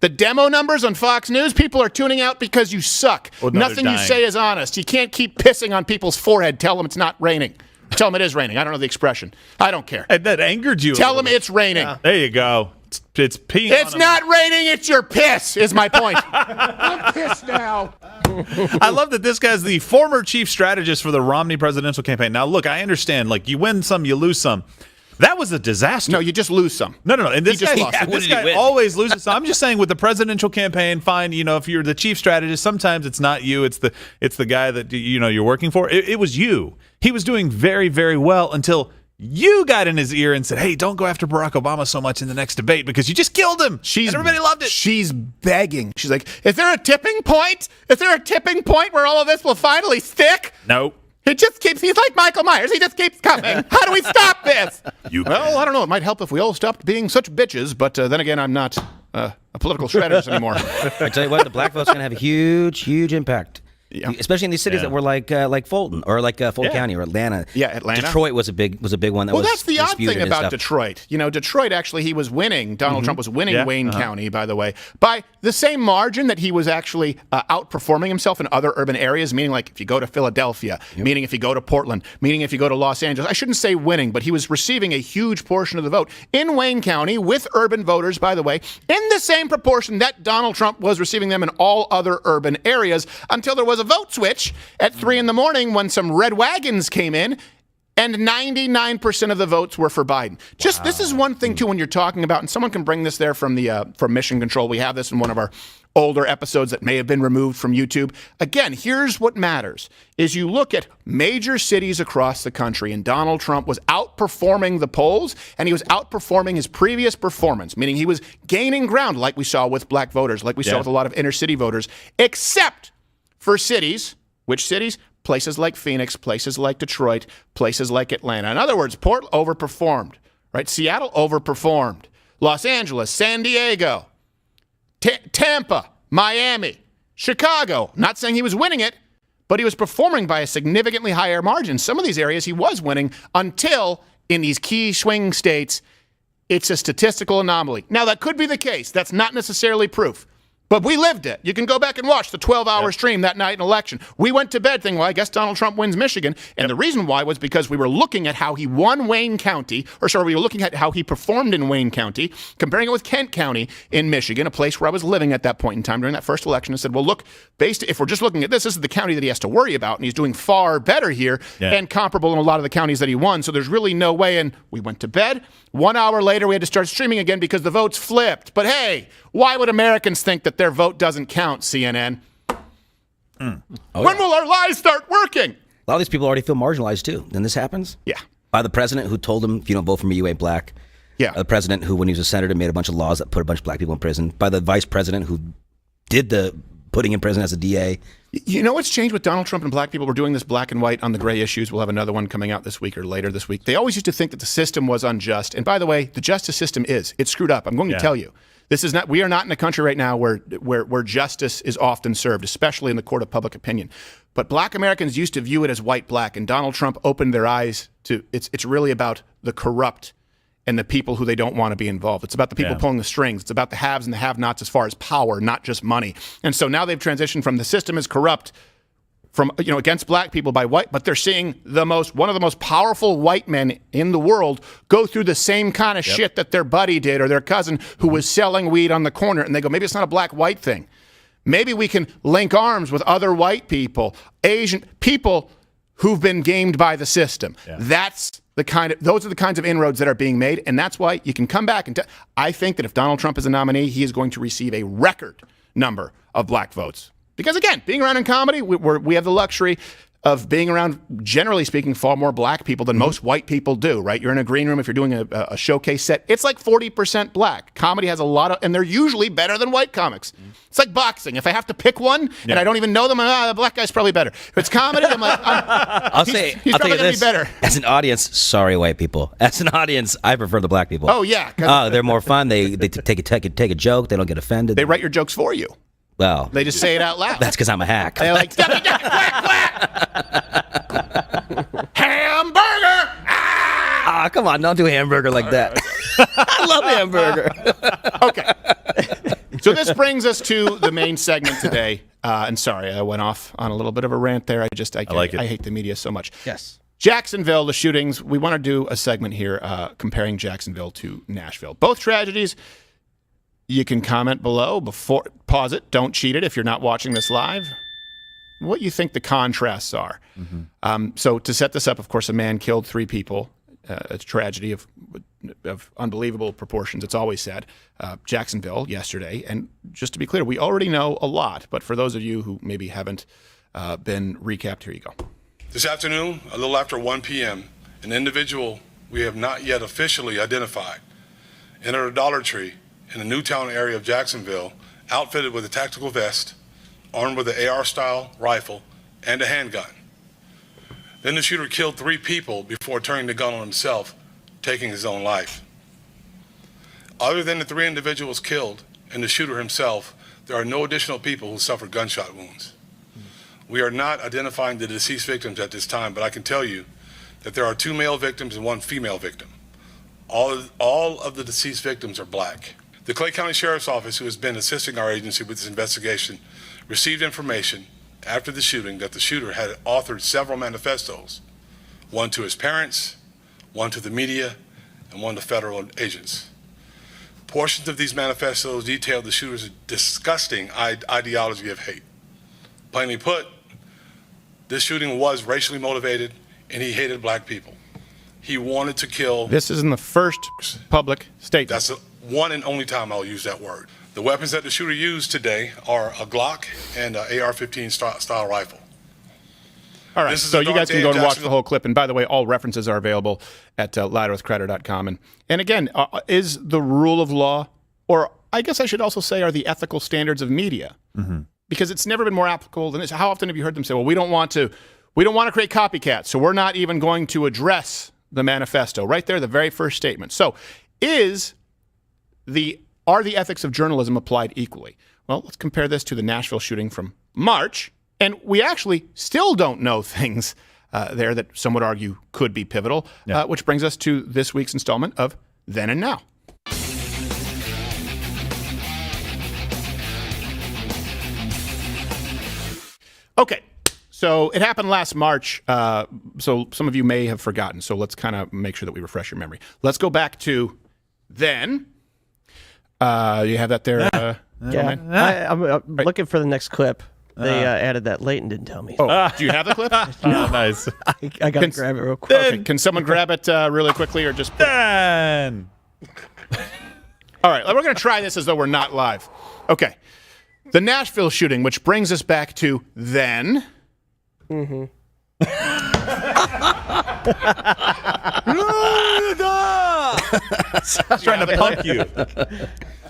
The demo numbers on Fox News, people are tuning out because you suck. Oh, no, Nothing you say is honest. You can't keep pissing on people's forehead. Tell them it's not raining. Tell them it is raining. I don't know the expression. I don't care. That angered you. Tell them it's raining. Yeah. There you go. It's peeing. It's not raining. It's your piss, is my point. I'm pissed now. I love that this guy's the former chief strategist for the Romney presidential campaign. Now, look, I understand. Like, you win some, you lose some. That was a disaster. No, you just lose some. No. And this just guy, lost. this guy always loses some. I'm just saying, with the presidential campaign, fine. You know, if you're the chief strategist, sometimes it's not you. It's the guy that you're working for. It was you. He was doing very, very well until you got in his ear and said, "Hey, don't go after Barack Obama so much in the next debate because you just killed him." And everybody loved it. She's begging. She's like, "Is there a tipping point? Is there a tipping point where all of this will finally stick?" No. It just keeps, he's like Michael Myers. He just keeps coming. How do we stop this? Well, I don't know. It might help if we all stopped being such bitches, but then again, I'm not a political strategist anymore. I tell you what, the black vote's going to have a huge, huge impact. Yeah. Especially in these cities that were like Fulton or like Fulton County or Atlanta. Yeah, Atlanta. Detroit was a big one. That well, was that's the odd thing about stuff. Detroit. You know, Detroit actually he was winning. Donald Trump was winning Wayne County, by the way, by the same margin that he was actually outperforming himself in other urban areas. Meaning, like if you go to Philadelphia, meaning if you go to Portland, meaning if you go to Los Angeles. I shouldn't say winning, but he was receiving a huge portion of the vote in Wayne County with urban voters, by the way, in the same proportion that Donald Trump was receiving them in all other urban areas until there was a vote switch at 3 a.m. when some red wagons came in, and 99% of the votes were for Biden. Just this is one thing too when you're talking about, and someone can bring this there from the from Mission Control. We have this in one of our older episodes that may have been removed from YouTube. Again, here's what matters, is you look at major cities across the country, and Donald Trump was outperforming the polls, and he was outperforming his previous performance, meaning he was gaining ground like we saw with black voters, like we saw with a lot of inner city voters, except for cities. Which cities? Places like Phoenix, places like Detroit, places like Atlanta. In other words, Portland overperformed, right? Seattle overperformed. Los Angeles, San Diego, Tampa, Miami, Chicago. Not saying he was winning it, but he was performing by a significantly higher margin. Some of these areas he was winning until in these key swing states, it's a statistical anomaly. Now, that could be the case. That's not necessarily proof. But we lived it. You can go back and watch the 12-hour stream that night in election. We went to bed thinking, well, I guess Donald Trump wins Michigan. And the reason why was because we were looking at how he won Wayne County, we were looking at how he performed in Wayne County, comparing it with Kent County in Michigan, a place where I was living at that point in time during that first election, and said, well, look, if we're just looking at this is the county that he has to worry about, and he's doing far better here and comparable in a lot of the counties that he won. So there's really no way. And we went to bed. 1 hour later, we had to start streaming again because the votes flipped. But hey, why would Americans think that their vote doesn't count, CNN? When will our lies start working? A lot of these people already feel marginalized, too. Then this happens? Yeah. By the president who told them, if you don't vote for me, you ain't black. Yeah. The president who, when he was a senator, made a bunch of laws that put a bunch of black people in prison. By the vice president who did the putting in prison as a DA. You know what's changed with Donald Trump and black people? We're doing this black and white on the gray issues. We'll have another one coming out this week or later this week. They always used to think that the system was unjust. And by the way, the justice system is. It's screwed up. I'm going to tell you. This is not. We are not in a country right now where justice is often served, especially in the court of public opinion. But black Americans used to view it as white-black, and Donald Trump opened their eyes to it's really about the corrupt and the people who they don't want to be involved. It's about the people pulling the strings. It's about the haves and the have-nots as far as power, not just money. And so now they've transitioned from the system is corrupt from against black people by white, but they're seeing one of the most powerful white men in the world go through the same kind of shit that their buddy did or their cousin who was selling weed on the corner. And they go, maybe it's not a black-white thing. Maybe we can link arms with other white people, Asian people who've been gamed by the system. Those are the kinds of inroads that are being made, and that's why you can come back and I think that if Donald Trump is a nominee, he is going to receive a record number of black votes. Because again, being around in comedy, we have the luxury of being around, generally speaking, far more black people than most white people do, right? You're in a green room, if you're doing a showcase set, it's like 40% black. Comedy has a lot of, and they're usually better than white comics. It's like boxing. If I have to pick one and I don't even know them, the black guy's probably better. If it's comedy, I'm like, he's probably going to be better. As an audience, sorry, white people. As an audience, I prefer the black people. Oh, yeah. They're more fun. They take a joke. They don't get offended. They write your jokes for you. Well, they just say it out loud. That's because I'm a hack. They're like, ducky, ducky, quack, quack. Hamburger! Ah, come on, don't do hamburger like that. I love hamburger. Okay. So this brings us to the main segment today. And sorry, I went off on a little bit of a rant there. I like it. I hate the media so much. Yes. Jacksonville, the shootings. We want to do a segment here comparing Jacksonville to Nashville. Both tragedies. You can comment below. Pause it. Don't cheat it if you're not watching this live. What you think the contrasts are. So to set this up, of course, a man killed 3 people. A tragedy of unbelievable proportions. It's always said. Jacksonville yesterday. And just to be clear, we already know a lot. But for those of you who maybe haven't been recapped, here you go. This afternoon, a little after 1 p.m., an individual we have not yet officially identified entered a Dollar Tree in the Newtown area of Jacksonville, outfitted with a tactical vest, armed with an AR-style rifle, and a handgun. Then the shooter killed 3 people before turning the gun on himself, taking his own life. Other than the 3 individuals killed and the shooter himself, there are no additional people who suffered gunshot wounds. We are not identifying the deceased victims at this time, but I can tell you that there are 2 male victims and 1 female victim. All of the deceased victims are black. The Clay County Sheriff's Office, who has been assisting our agency with this investigation, received information after the shooting that the shooter had authored several manifestos, one to his parents, one to the media, and one to federal agents. Portions of these manifestos detailed the shooter's disgusting ideology of hate. Plainly put, this shooting was racially motivated, and he hated black people. He wanted to kill. This is in the first public statement. That's the one and only time I'll use that word. The weapons that the shooter used today are a Glock and an AR-15 style rifle. All right, so you guys can go and watch the whole clip. And by the way, all references are available at louderwithcrowder.com. And again, is the rule of law, or I guess I should also say, are the ethical standards of media? Mm-hmm. Because it's never been more applicable than this. How often have you heard them say, well, we don't want to create copycats, so we're not even going to address the manifesto? Right there, the very first statement. So are the ethics of journalism applied equally? Well, let's compare this to the Nashville shooting from March. And we actually still don't know things there that some would argue could be pivotal, which brings us to this week's installment of Then and Now. Okay, so it happened last March, so some of you may have forgotten, so let's kind of make sure that we refresh your memory. Let's go back to then. You have that there? I'm looking for the next clip. They added that late and didn't tell me. Oh, do you have the clip? No. Nice. I got to grab it real quick. Okay, can someone grab it really quickly or just... Dan! All right, we're going to try this as though we're not live. Okay. The Nashville shooting, which brings us back to then. Mm-hmm. Trying to punk you.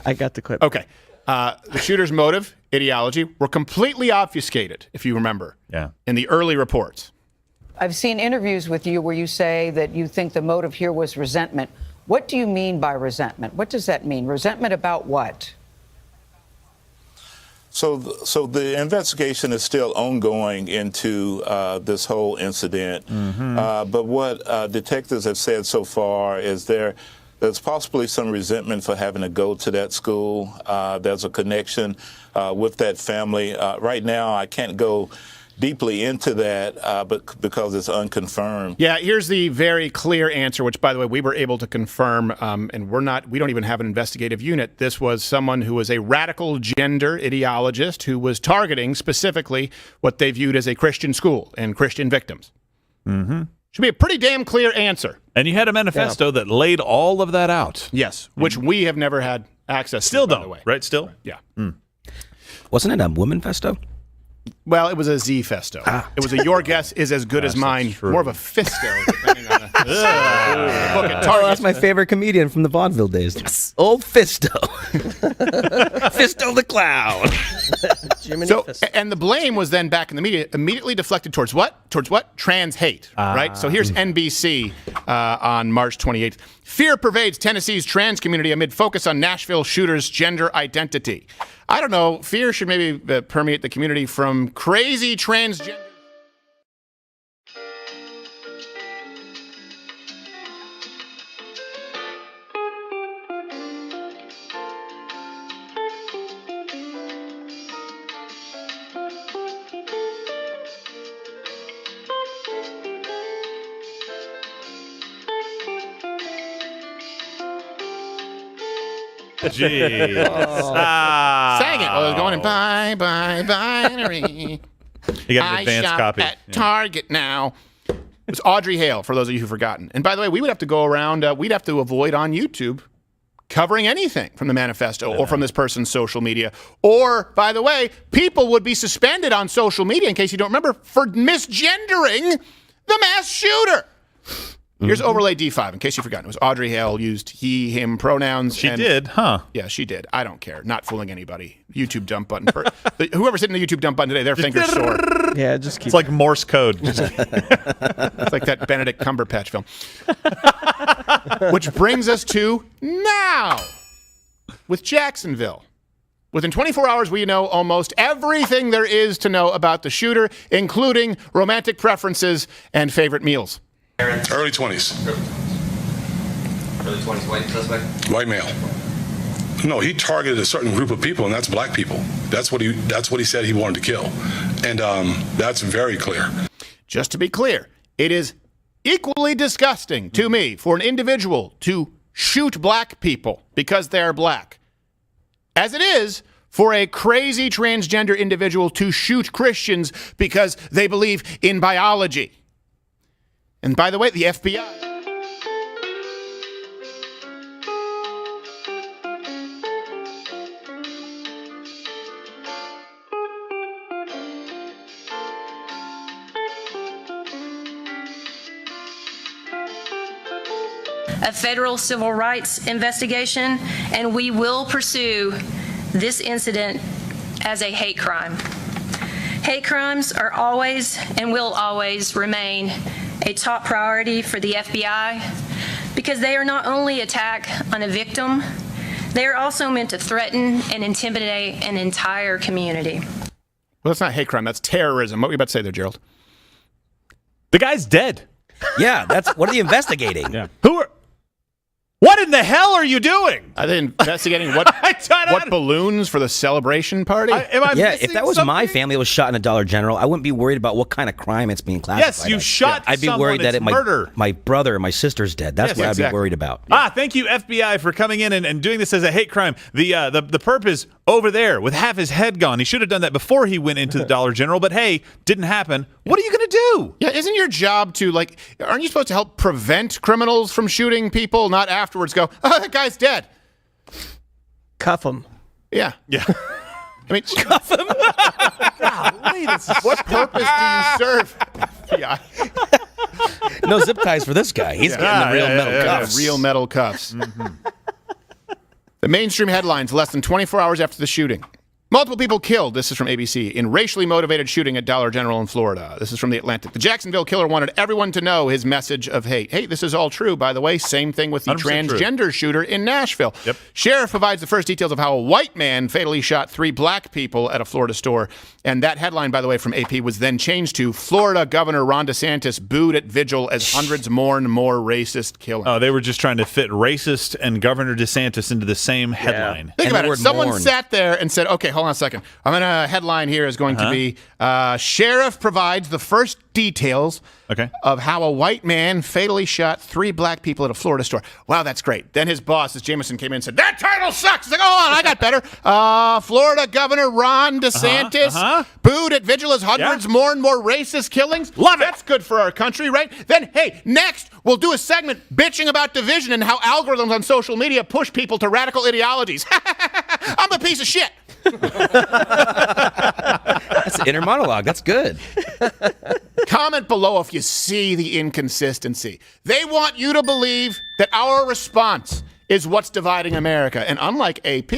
I got the clip. Okay. The shooter's motive, ideology, were completely obfuscated, if you remember, in the early reports. I've seen interviews with you where you say that you think the motive here was resentment. What do you mean by resentment? What does that mean? Resentment about what? So the investigation is still ongoing into this whole incident. Mm-hmm. But what detectives have said so far is there's possibly some resentment for having to go to that school. There's a connection with that family. Right now, I can't go deeply into that, but because it's unconfirmed. Yeah, here's the very clear answer, which, by the way, we were able to confirm, and we don't even have an investigative unit. This was someone who was a radical gender ideologist who was targeting specifically what they viewed as a Christian school and Christian victims. Mm-hmm. Should be a pretty damn clear answer. And you had a manifesto that laid all of that out. Yes, which we have never had access Still to, by don't, the way. right? Still? Yeah. Mm. Wasn't it a woman-festo? Well, it was a Z-festo. It was a your guess is as good as mine. More of a fisto, depending on the book at Target. That's my favorite comedian from the vaudeville days. Yes. Old Fisto. Fisto the Clown. And the blame was then back in the media immediately deflected towards what? Towards what? Trans hate, right? So here's NBC on March 28th. Fear pervades Tennessee's trans community amid focus on Nashville shooter's gender identity. I don't know. Fear should maybe permeate the community from crazy transgender. Jeez. Sang it while I was going bye, bye, binary. You got an advanced I shop copy. at Target now. It's Audrey Hale, for those of you who've forgotten. And by the way, we would have to go around, we'd have to avoid on YouTube covering anything from the manifesto or from this person's social media. Or, by the way, people would be suspended on social media, in case you don't remember, for misgendering the mass shooter. Here's overlay D5, in case you've forgotten. It was Audrey Hale used he, him pronouns. She did, huh? Yeah, she did. I don't care. Not fooling anybody. YouTube dump button. Whoever's hitting the YouTube dump button today, their finger's sore. Yeah, just keep It's like Morse code. It's like that Benedict Cumberbatch film. Which brings us to now with Jacksonville. Within 24 hours, we know almost everything there is to know about the shooter, including romantic preferences and favorite meals. Early 20s. Early 20s, white suspect? White male. No, he targeted a certain group of people, and that's black people. That's what he said he wanted to kill. And that's very clear. Just to be clear, it is equally disgusting to me for an individual to shoot black people because they're black, as it is for a crazy transgender individual to shoot Christians because they believe in biology. And by the way, the FBI... a federal civil rights investigation, and we will pursue this incident as a hate crime. Hate crimes are always and will always remain a top priority for the FBI because they are not only attack on a victim, they are also meant to threaten and intimidate an entire community. Well, that's not hate crime. That's terrorism. What were you about to say there, Gerald? The guy's dead. Yeah, that's what are they investigating? Yeah. What in the hell are you doing? Are they investigating what balloons for the celebration party? If that was my family that was shot in a Dollar General, I wouldn't be worried about what kind of crime it's being classified Yes, you as. shot I'd be someone, worried that it's murder. my brother or my sister's dead. That's Yes, what I'd exactly. be worried about. Thank you, FBI, for coming in and doing this as a hate crime. The perp is over there with half his head gone. He should have done that before he went into the Dollar General, but hey, didn't happen. What are you going to do? Yeah, isn't your job to, aren't you supposed to help prevent criminals from shooting people, not afterwards go, oh, that guy's dead? Cuff him. Yeah. Yeah. I mean, cuff him. What purpose do you serve? Yeah. No zip ties for this guy. He's getting the real metal cuffs. Real metal cuffs. The mainstream headlines less than 24 hours after the shooting. Multiple people killed, this is from ABC, in racially motivated shooting at Dollar General in Florida. This is from The Atlantic. The Jacksonville killer wanted everyone to know his message of hate. Hey, this is all true, by the way. Same thing with the transgender shooter in Nashville. Yep. Sheriff provides the first details of how a white man fatally shot 3 black people at a Florida store. And that headline, by the way, from AP was then changed to Florida Governor Ron DeSantis booed at vigil as hundreds mourn more racist killing. Oh, they were just trying to fit racist and Governor DeSantis into the same headline. Think about it. Someone sat there and said, okay, hold on a second. I'm going to headline here is going to be Sheriff provides the first details of how a white man fatally shot 3 black people at a Florida store. Wow, that's great. Then his boss, as Jameson, came in and said, that title sucks. He's like, hold on, I got better. Florida Governor Ron DeSantis booed at vigil as hundreds mourn more racist killings. Love it. That's good for our country, right? Then, hey, next, we'll do a segment bitching about division and how algorithms on social media push people to radical ideologies. I'm a piece of shit. That's the inner monologue. That's good. Comment below if you see the inconsistency. They want you to believe that our response is what's dividing America. And unlike AP,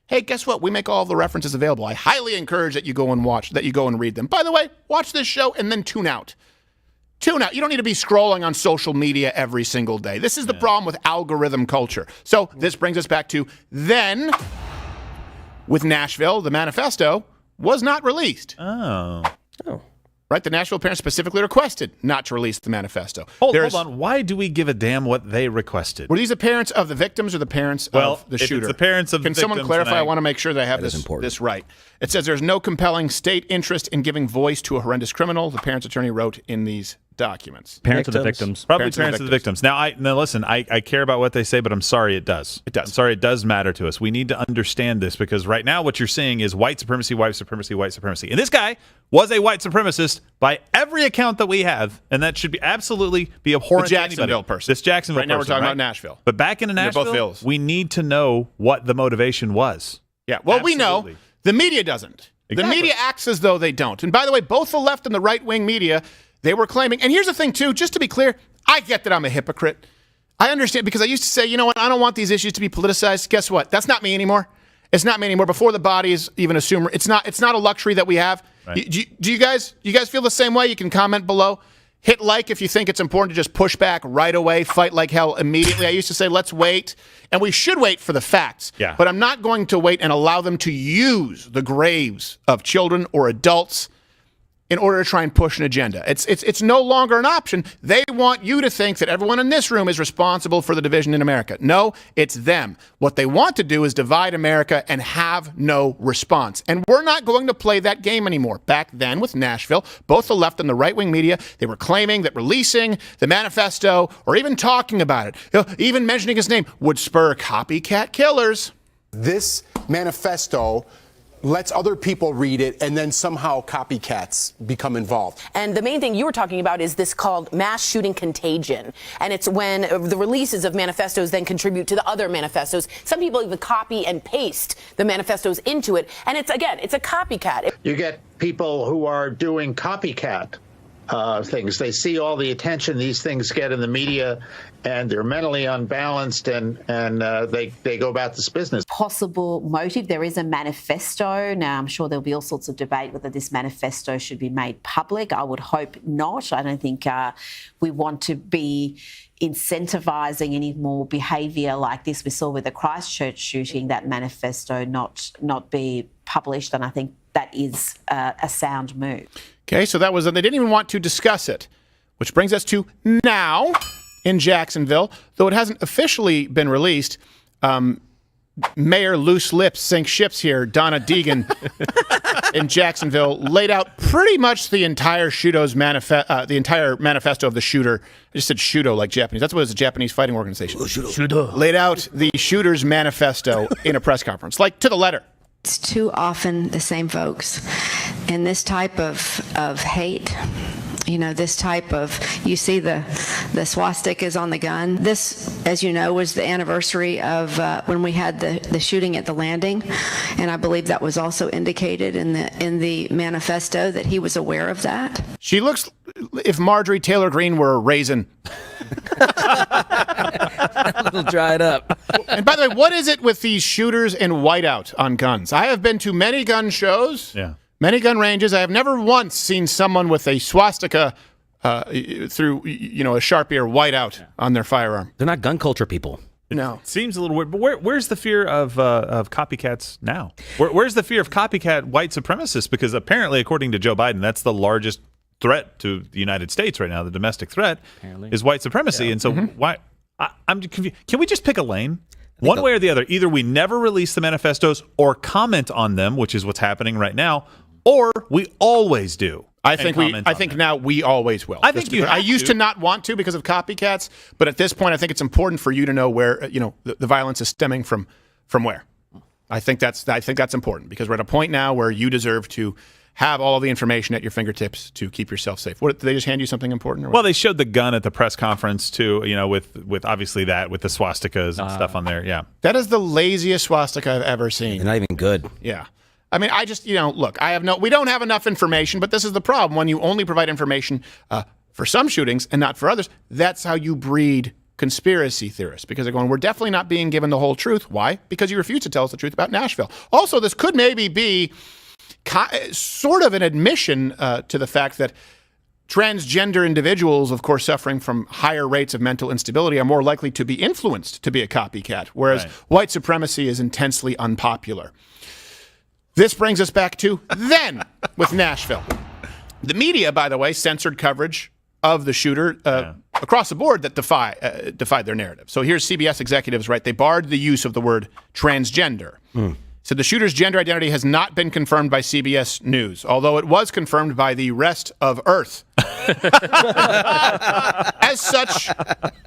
hey, guess what? We make all of the references available. I highly encourage that you go and watch, that you go and read them. By the way, watch this show and then tune out. Tune out. You don't need to be scrolling on social media every single day. This is the problem with algorithm culture. So this brings us back to then. With Nashville, the manifesto was not released. Oh. Right? The Nashville parents specifically requested not to release the manifesto. Hold on. Why do we give a damn what they requested? Were these the parents of the victims or the parents of the shooter? It's the parents of the victims. Can someone clarify? I want to make sure that I have that this right. It says there's no compelling state interest in giving voice to a horrendous criminal, the parents' attorney wrote in these documents. Parents of the victims. Probably parents of the victims. Now, listen, I care about what they say, but I'm sorry it does. It does. I'm sorry it does matter to us. We need to understand this because right now what you're seeing is white supremacy, white supremacy, white supremacy. And this guy was a white supremacist by every account that we have, and that should be absolutely be abhorrent to anybody. Jacksonville person. This Jacksonville right now person, we're talking about Nashville. But back in Nashville, we need to know what the motivation was. Yeah, well, we know. The media doesn't. Exactly. The media acts as though they don't. And by the way, both the left and the right-wing media, they were claiming, and here's the thing, too, just to be clear, I get that I'm a hypocrite. I understand, because I used to say, you know what, I don't want these issues to be politicized. Guess what? That's not me anymore. It's not me anymore. Before the bodies even assume, it's not a luxury that we have. Right. Do you guys feel the same way? You can comment below. Hit like if you think it's important to just push back right away, fight like hell immediately. I used to say, let's wait, and we should wait for the facts. Yeah. But I'm not going to wait and allow them to use the graves of children or adults in order to try and push an agenda. It's no longer an option. They want you to think that everyone in this room is responsible for the division in America. No, it's them. What they want to do is divide America and have no response. And we're not going to play that game anymore. Back then with Nashville, both the left and the right-wing media, they were claiming that releasing the manifesto or even talking about it, even mentioning his name, would spur copycat killers. This manifesto lets other people read it, and then somehow copycats become involved. And the main thing you were talking about is this called mass shooting contagion. And it's when the releases of manifestos then contribute to the other manifestos. Some people even copy and paste the manifestos into it. And it's a copycat. You get people who are doing copycat things. They see all the attention these things get in the media, and they're mentally unbalanced, and they go about this business. Possible motive. There is a manifesto. Now, I'm sure there'll be all sorts of debate whether this manifesto should be made public. I would hope not. I don't think we want to be incentivising any more behaviour like this we saw with the Christchurch shooting, that manifesto not be published, and I think that is a sound move. Okay, so that was, they didn't even want to discuss it, which brings us to now in Jacksonville. Though it hasn't officially been released, Mayor Loose Lips Sink Ships here, Donna Deegan in Jacksonville, laid out pretty much the entire manifesto of the shooter. I just said Shudo like Japanese. That's what it's a Japanese fighting organization. Shudo. Laid out the shooter's manifesto in a press conference, like to the letter. It's too often the same folks. And this type of hate, this type of, you see the swastikas on the gun. This, as you know, was the anniversary of when we had the shooting at the landing. And I believe that was also indicated in the manifesto that he was aware of that. She looks, if Marjorie Taylor Greene were a raisin. A little dried up. And by the way, what is it with these shooters in whiteout on guns? I have been to many gun shows, many gun ranges. I have never once seen someone with a swastika through, a Sharpie or whiteout on their firearm. They're not gun culture people. No. It seems a little weird. But where's the fear of copycats now? Where's the fear of copycat white supremacists? Because apparently, according to Joe Biden, that's the largest threat to the United States right now. The domestic threat is white supremacy. And so why? I'm confused. Can we just pick a lane? One way or the other. Either we never release the manifestos or comment on them, which is what's happening right now, or we always do. I think now we always will. I used to not want to because of copycats, but at this point, I think it's important for you to know where the violence is stemming from where. I think that's important because we're at a point now where you deserve to have all of the information at your fingertips to keep yourself safe. What, did they just hand you something important? Or what? Well, they showed the gun at the press conference too. With obviously that with the swastikas and stuff on there. Yeah, that is the laziest swastika I've ever seen. They're not even good. Yeah. I mean, I just, look, we don't have enough information, but this is the problem. When you only provide information for some shootings and not for others, that's how you breed conspiracy theorists, because they're going, we're definitely not being given the whole truth. Why? Because you refuse to tell us the truth about Nashville. Also, this could maybe be sort of an admission to the fact that transgender individuals, of course, suffering from higher rates of mental instability, are more likely to be influenced to be a copycat, whereas white supremacy is intensely unpopular. This brings us back to then with Nashville. The media, by the way, censored coverage of the shooter across the board that defied their narrative. So here's CBS executives, right? They barred the use of the word transgender. So the shooter's gender identity has not been confirmed by CBS News, although it was confirmed by the rest of Earth. As such,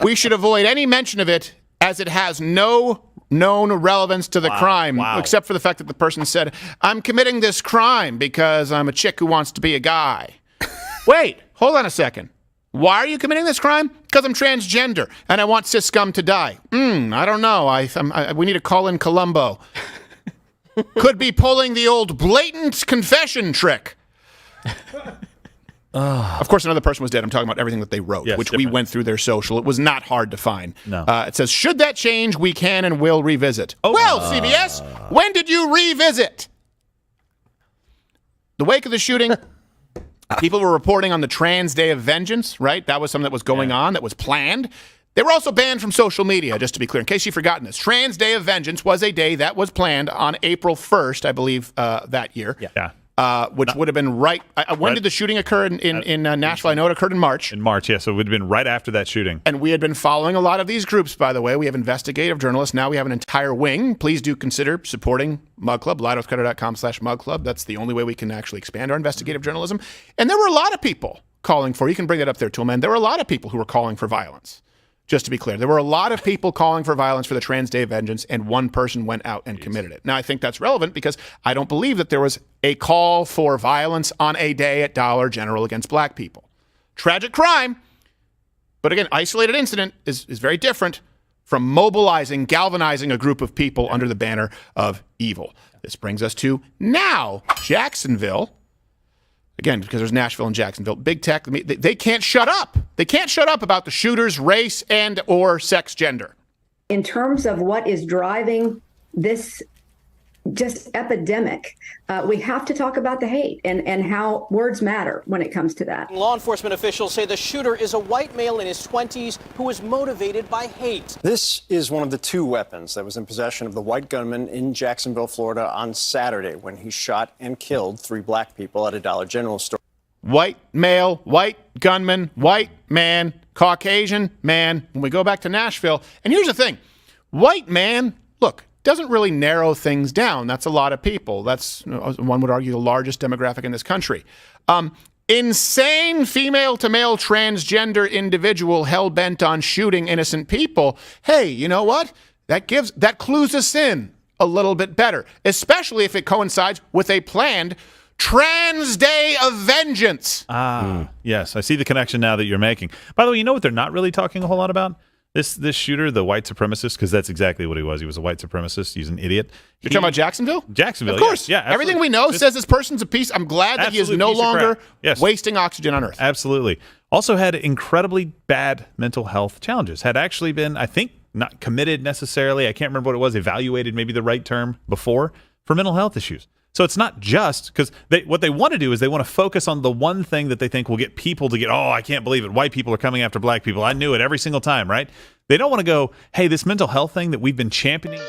we should avoid any mention of it, as it has no known relevance to the crime, except for the fact that the person said, I'm committing this crime because I'm a chick who wants to be a guy. Wait, hold on a second. Why are you committing this crime? Because I'm transgender and I want cis scum to die. I don't know. We need to call in Columbo. Could be pulling the old blatant confession trick. Of course, another person was dead. I'm talking about everything that they wrote, which we went through their social. It was not hard to find. No. It says, should that change, we can and will revisit. Well, CBS, when did you revisit? The wake of the shooting, people were reporting on the Trans Day of Vengeance, right? That was something that was going on, that was planned. They were also banned from social media, just to be clear, in case you've forgotten this. Trans Day of Vengeance was a day that was planned on April 1st, I believe, that year. Which would have been right. When did the shooting occur in Nashville? I know it occurred in March. In March, yeah. So it would have been right after that shooting. And we had been following a lot of these groups, by the way. We have investigative journalists. Now we have an entire wing. Please do consider supporting MugClub, lightwithcreditor.com/MugClub. That's the only way we can actually expand our investigative journalism. And there were a lot of people calling for, you can bring that up there, Toolman. There were a lot of people who were calling for violence. Just to be clear, there were a lot of people calling for violence for the Trans Day of Vengeance, and one person went out and committed it. Now, I think that's relevant because I don't believe that there was a call for violence on a day at Dollar General against black people. Tragic crime, but again, isolated incident is very different from mobilizing, galvanizing a group of people under the banner of evil. This brings us to now, Jacksonville. Again, because there's Nashville and Jacksonville. Big tech, they can't shut up. They can't shut up about the shooter's race and or sex gender. In terms of what is driving this just epidemic, we have to talk about the hate and how words matter when it comes to that. Law enforcement officials say the shooter is a white male in his 20s who was motivated by hate. This is one of the 2 weapons that was in possession of the white gunman in Jacksonville, Florida on Saturday when he shot and killed 3 black people at a Dollar General store. White male, white gunman, white man, Caucasian man. When we go back to Nashville, and here's the thing, white man, look, doesn't really narrow things down. That's a lot of people. That's, one would argue, the largest demographic in this country. Insane female-to-male transgender individual hell-bent on shooting innocent people. Hey, you know what? That clues us in a little bit better, especially if it coincides with a planned Trans Day of Vengeance. Yes, I see the connection now that you're making. By the way, you know what they're not really talking a whole lot about? This shooter, the white supremacist, because that's exactly what he was. He was a white supremacist. He's an idiot. You're talking about Jacksonville? Jacksonville, of course. Yeah, everything we know says this person's a piece. I'm glad that he is no longer wasting oxygen on Earth. Absolutely. Also had incredibly bad mental health challenges. Had actually been, I think, not committed necessarily. I can't remember what it was. Evaluated, maybe the right term, before, for mental health issues. So it's not just because what they want to do is they want to focus on the one thing that they think will get people to get, oh, I can't believe it. White people are coming after black people. I knew it every single time, right? They don't want to go, hey, this mental health thing that we've been championing.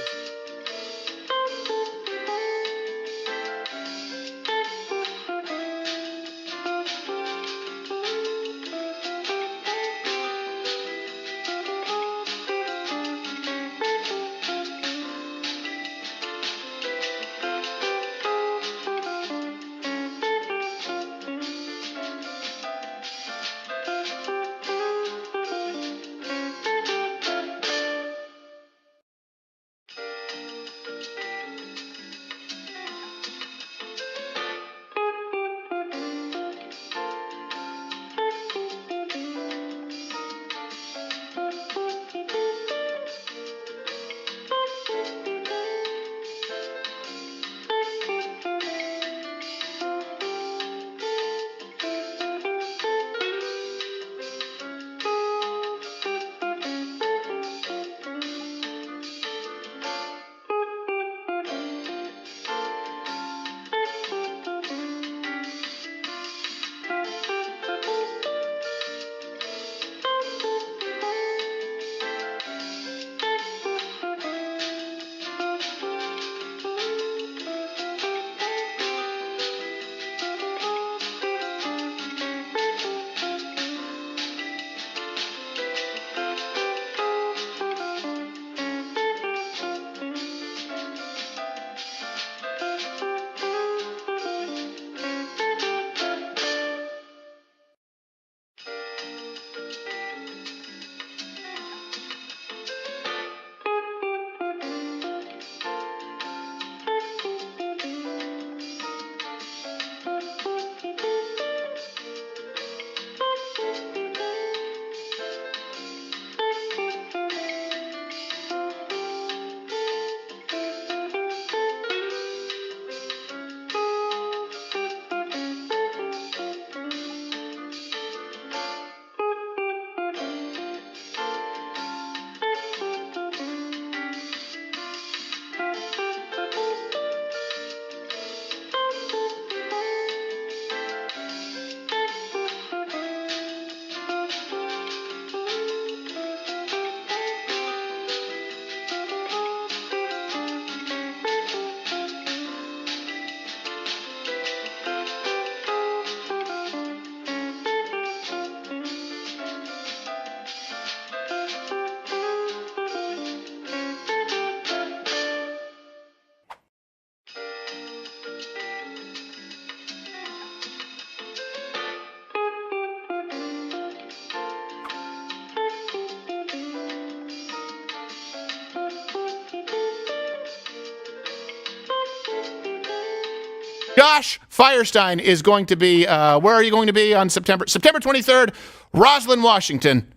Josh Firestine is going to be, where are you going to be on September 23rd? Roslyn, Washington.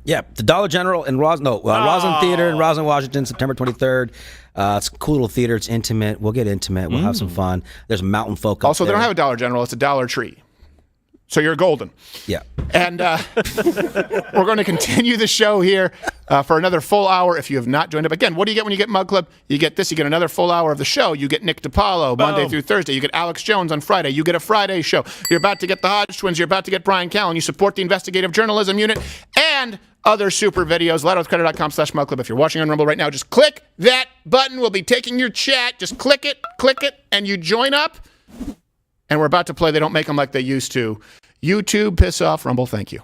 Yeah, the Dollar General in Roslyn Theater in Roslyn, Washington, September 23rd. It's a cool little theater. It's intimate. We'll get intimate. We'll have some fun. There's mountain folk. Also, up they there. don't have a Dollar General. It's a Dollar Tree. So you're golden. Yeah. And we're going to continue the show here for another full hour. If you have not joined up, again, what do you get when you get Mug Club? You get this. You get another full hour of the show. You get Nick DiPaolo Monday through Thursday. You get Alex Jones on Friday. You get a Friday show. You're about to get the Hodge Twins. You're about to get Brian Callen. You support the investigative journalism unit and other super videos. LouderWithCreditor.com/MugClub. If you're watching on Rumble right now, just click that button. We'll be taking your chat. Just click it, and you join up. And we're about to play They Don't Make Them Like They Used to. YouTube, piss off, Rumble, thank you.